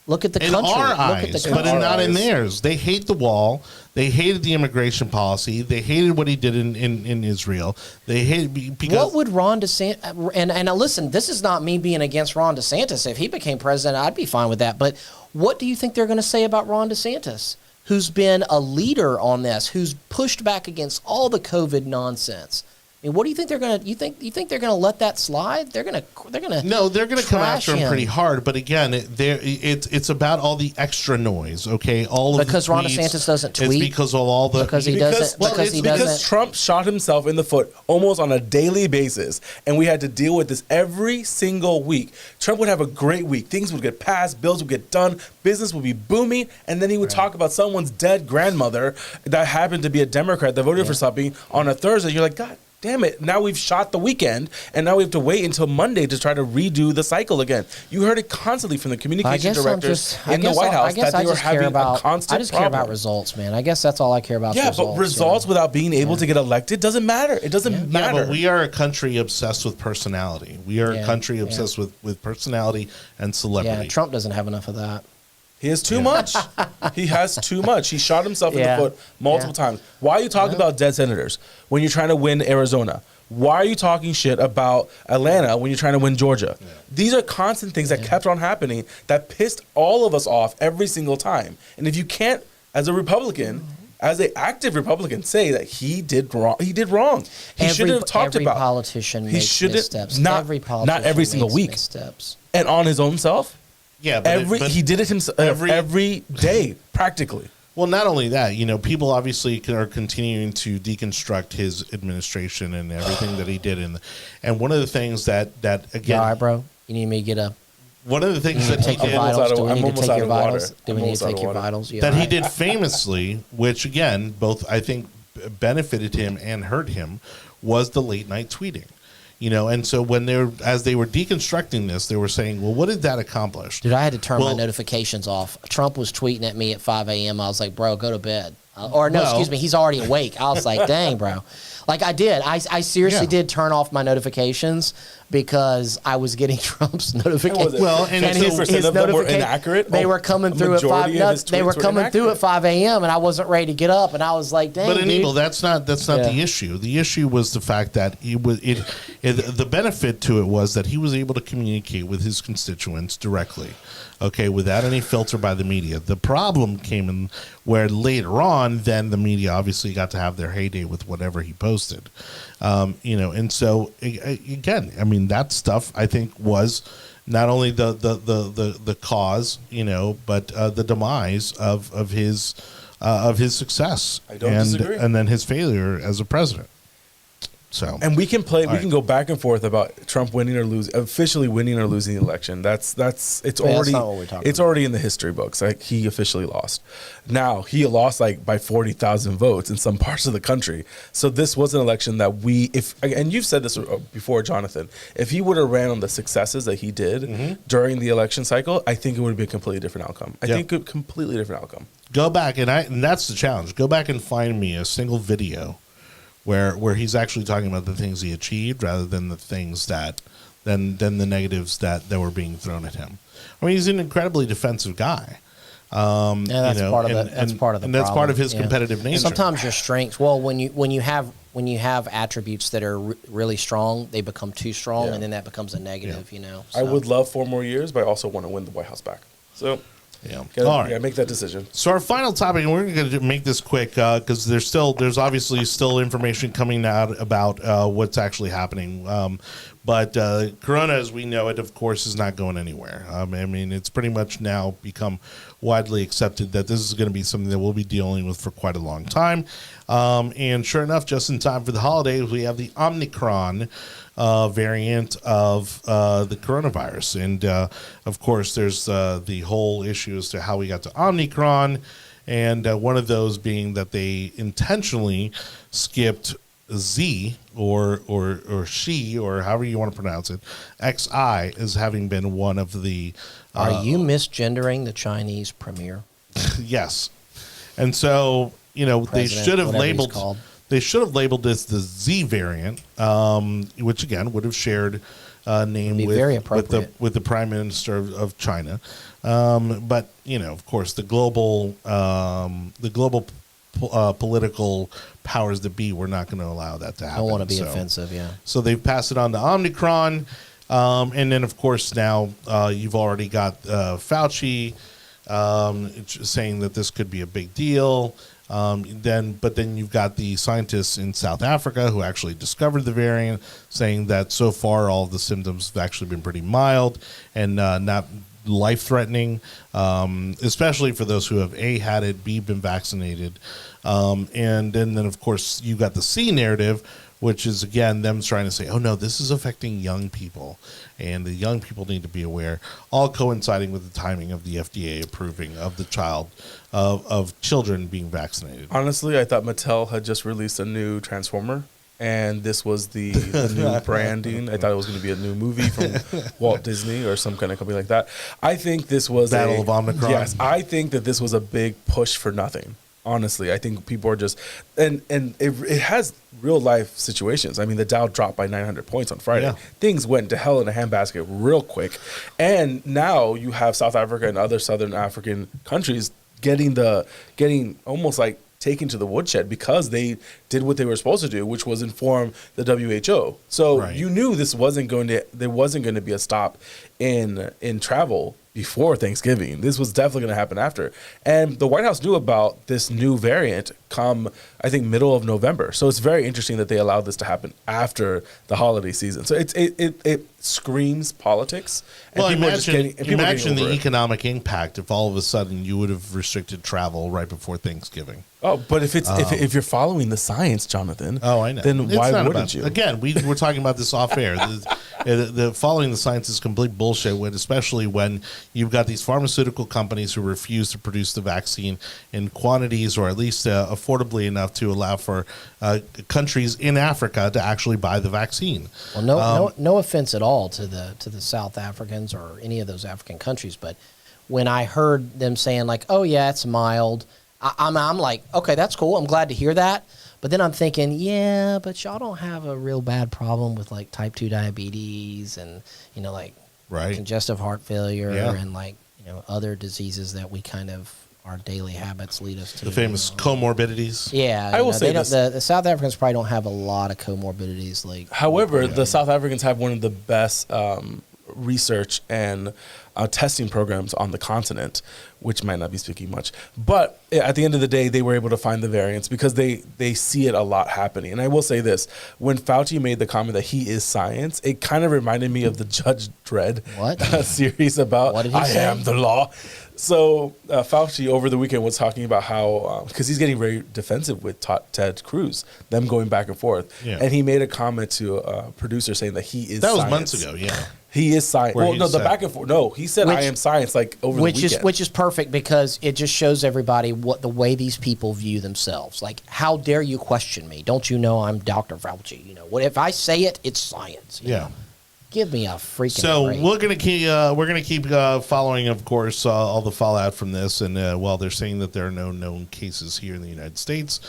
Look at the In country. our Look eyes, at the but country. not in eyes. theirs. They hate the wall. They hated the immigration policy. They hated what he did in Israel. They hated because What would Ron DeSantis and now listen, this is not me being against Ron DeSantis. If he became president, I'd be fine with that. But what do you think they're going to say about Ron DeSantis, who's been a leader on this, who's pushed back against all the COVID nonsense? I mean, what do you think they're going to? You think they're going to let that slide? They're going to No, they're going to come trash after him pretty hard. But again, it's about all the extra noise. Okay, all of Because the Ron tweets. DeSantis doesn't It's tweet? because of all the Because he doesn't- because he doesn't- Because Trump shot himself in the foot almost on a daily basis, and we had to deal with this every single week. Trump would have a great week. Things would get passed, bills would get done, business would be booming, and then he would talk about someone's dead grandmother that happened to be a Democrat that voted for something on a Thursday. You're like, God damn it, now we've shot the weekend, and now we have to wait until Monday to try to redo the cycle again. You heard it constantly from the communication directors in the White House that they were having a constant I just problem. care about results, man. I guess that's all I care about. Yeah, results, but results without being able to get elected doesn't matter. It doesn't matter. Yeah, but we are a country obsessed with personality. We are a country obsessed with personality and celebrity. Yeah, Trump doesn't have enough of that. He has too much. He has too much. He shot himself in the foot multiple times. Why are you talking about dead senators when you're trying to win Arizona? Why are you talking shit about Atlanta when you're trying to win Georgia? Yeah. These are constant things that kept on happening that pissed all of us off every single time. And if you can't, as a Republican, as an active Republican, say that he did wrong, he did wrong. He should have talked about. Every politician makes missteps. Not every single week. Missteps. And on his own self. Yeah, but he did it himself every day, practically. Well, not only that, people obviously are continuing to deconstruct his administration and everything that he did. And one of the things that again... All right, bro. You need me to get a... One of the things that he did... Do we need to take your vitals? Do we need to take your vitals? That he did famously, which again, both I think benefited him and hurt him, was the late night tweeting. And so as they were deconstructing this, they were saying, well, what did that accomplish? Dude, I had to turn my notifications off. Trump was tweeting at me at 5 a.m. I was like, bro, go to bed. Excuse me, he's already awake. I was like, dang, bro. Like I did. I seriously did turn off my notifications because I was getting Trump's notifications. Well, and his of them were inaccurate. They were coming through at 5. They were coming through at 5 a.m. and I wasn't ready to get up, and I was like, "Dang." But Anibal, that's not the issue. The issue was the fact that the benefit to it was that he was able to communicate with his constituents directly, without any filter by the media. The problem came in where later on, then the media obviously got to have their heyday with whatever he posted, and so again, I mean, that stuff I think was not only the cause, but the demise of his success. I don't disagree. And then his failure as a president. So, and we can go back and forth about Trump winning or losing, officially winning or losing the election. It's already in the history books. Like, he officially lost. Now he lost by 40,000 votes in some parts of the country. So this was an election that and you've said this before, Jonathan, if he would have ran on the successes that he did during the election cycle, I think it would be a completely different outcome. I think a completely different outcome. Go back and that's the challenge. Go back and find me a single video where he's actually talking about the things he achieved rather than the things than the negatives that were being thrown at him. I mean, he's an incredibly defensive guy. That's part of his competitive nature. Sometimes your strengths. Well, when you have attributes that are really strong, they become too strong, and then that becomes a negative. So. I would love 4 more years, but I also want to win the White House back. So. Yeah. All right. Make that decision. So our final topic, and we're going to make this quick because there's obviously still information coming out about what's actually happening. But Corona, as we know it, of course, is not going anywhere. I mean, it's pretty much now become widely accepted that this is going to be something that we'll be dealing with for quite a long time. And sure enough, just in time for the holidays, we have the Omicron variant of the coronavirus. And, of course, there's the whole issue as to how we got to Omicron, and one of those being that they intentionally skipped Z or she, or however you want to pronounce it, XI, as having been one of the... Are you misgendering the Chinese premier? Yes. And so, they should have labeled... They should have labeled this the Z variant, which again would have shared name with the Prime Minister of China. But of course, the global political powers that be were not going to allow that to happen. Don't want to be offensive, yeah. So they've passed it on to Omicron, and then of course now you've already got Fauci saying that this could be a big deal. But then you've got the scientists in South Africa who actually discovered the variant, saying that so far all of the symptoms have actually been pretty mild and not life-threatening, especially for those who have A, had it, B, been vaccinated. And then, of course, you've got the C narrative, which is, again, them trying to say, oh, no, this is affecting young people, and the young people need to be aware, all coinciding with the timing of the FDA approving of the of children being vaccinated. Honestly, I thought Mattel had just released a new Transformer, and this was the new branding. I thought it was going to be a new movie from Walt Disney or some kind of company like that. I think this was Battle of Omicron. Yes, I think that this was a big push for nothing. Honestly, I think people are just, and it has real life situations. I mean, the Dow dropped by 900 points on Friday. Yeah. Things went to hell in a handbasket real quick. And now you have South Africa and other Southern African countries getting almost like taken to the woodshed because they did what they were supposed to do, which was inform the WHO. So you knew there wasn't going to be a stop in travel before Thanksgiving. This was definitely going to happen after. And the White House knew about this new variant come, I think, middle of November. So it's very interesting that they allowed this to happen after the holiday season. So it screams politics. And Well, people are just imagine the over it. economic impact if all of a sudden you would have restricted travel right before Thanksgiving. Oh, but if you're following the science, Jonathan, Oh, I know. then It's why not wouldn't about- you? Again, we're talking about this off air. The following the science is complete bullshit, especially when you've got these pharmaceutical companies who refuse to produce the vaccine in quantities or at least affordably enough to allow for countries in Africa to actually buy the vaccine. Well, no offense at all to the South Africans or any of those African countries, but when I heard them saying like, "Oh yeah, it's mild," I'm like, "Okay, that's cool. I'm glad to hear that." But then I'm thinking, yeah, but y'all don't have a real bad problem with like type 2 diabetes and like congestive heart failure and like other diseases that we kind of our daily habits lead us to. The famous comorbidities. Yeah, I will say this. The South Africans probably don't have a lot of comorbidities. Like, However, the South Africans have one of the best research and testing programs on the continent, which might not be speaking much. But at the end of the day, they were able to find the variants because they see it a lot happening. And I will say this, when Fauci made the comment that he is science, it kind of reminded me of the Judge Dredd series about What did he I say? am the law. So Fauci over the weekend was talking about how, because he's getting very defensive with Ted Cruz, them going back and forth. Yeah. And he made a comment to a producer saying that he is That was science. months ago, yeah. He is science. Where Well, he no, the said- back and forth. No, he said I am science like over the weekend. Which is perfect because it just shows everybody what the way these people view themselves. Like, how dare you question me? Don't you know I'm Dr. Fauci? What if I say it? It's science. you Yeah. know? Give me a freaking So break. we're gonna keep following, of course, all the fallout from this. And while they're saying that there are no known cases here in the United States,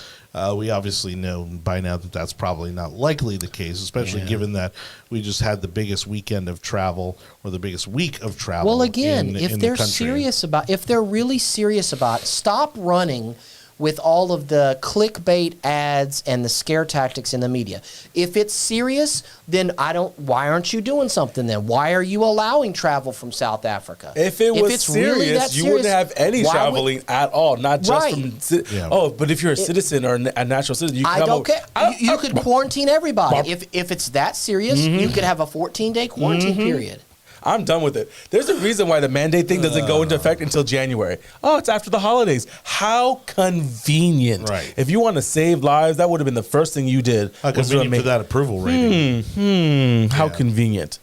we obviously know by now that that's probably not likely the case, especially given that we just had the biggest weekend of travel or the biggest week of travel. Well, again, in if the they're country. if they're really serious about, stop running with all of the clickbait ads and the scare tactics in the media. If it's serious, then why aren't you doing something then? Why are you allowing travel from South Africa? If it was it's serious, really that you wouldn't serious, have any why traveling at all, not just Right. from. Yeah. Oh, but if you're a citizen or a natural citizen, you can I come don't over- care. You could quarantine everybody. Barb- If it's that serious, you could have a 14-day quarantine period. I'm done with it. There's a reason why the mandate thing doesn't go into effect until January. Oh, it's after the holidays. How convenient. Right. If you want to save lives, that would have been the first thing you did. How was to convenient for make- that approval rating. How Yeah. convenient.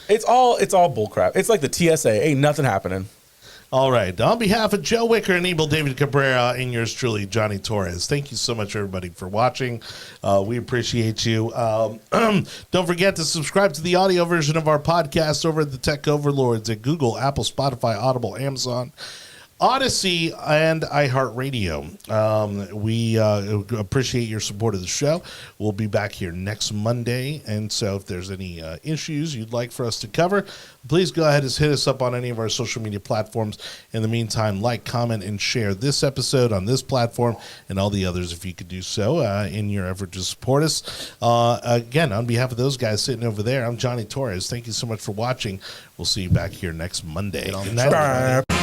It's all bullcrap. It's like the TSA. Ain't nothing happening. All right. On behalf of Joe Wicker, Anibal, David Cabrera, and yours truly, Jonny Torres, thank you so much, everybody, for watching. We appreciate you. Don't forget to subscribe to the audio version of our podcast over at the Tech Overlords at Google, Apple, Spotify, Audible, Amazon, Odyssey, and iHeartRadio. We appreciate your support of the show. We'll be back here next Monday, and so if there's any issues you'd like for us to cover, please go ahead and hit us up on any of our social media platforms. In the meantime, like, comment, and share this episode on this platform and all the others if you could do so in your effort to support us. Again, on behalf of those guys sitting over there, I'm Jonny Torres. Thank you so much for watching. We'll see you back here next Monday. Good night, everybody.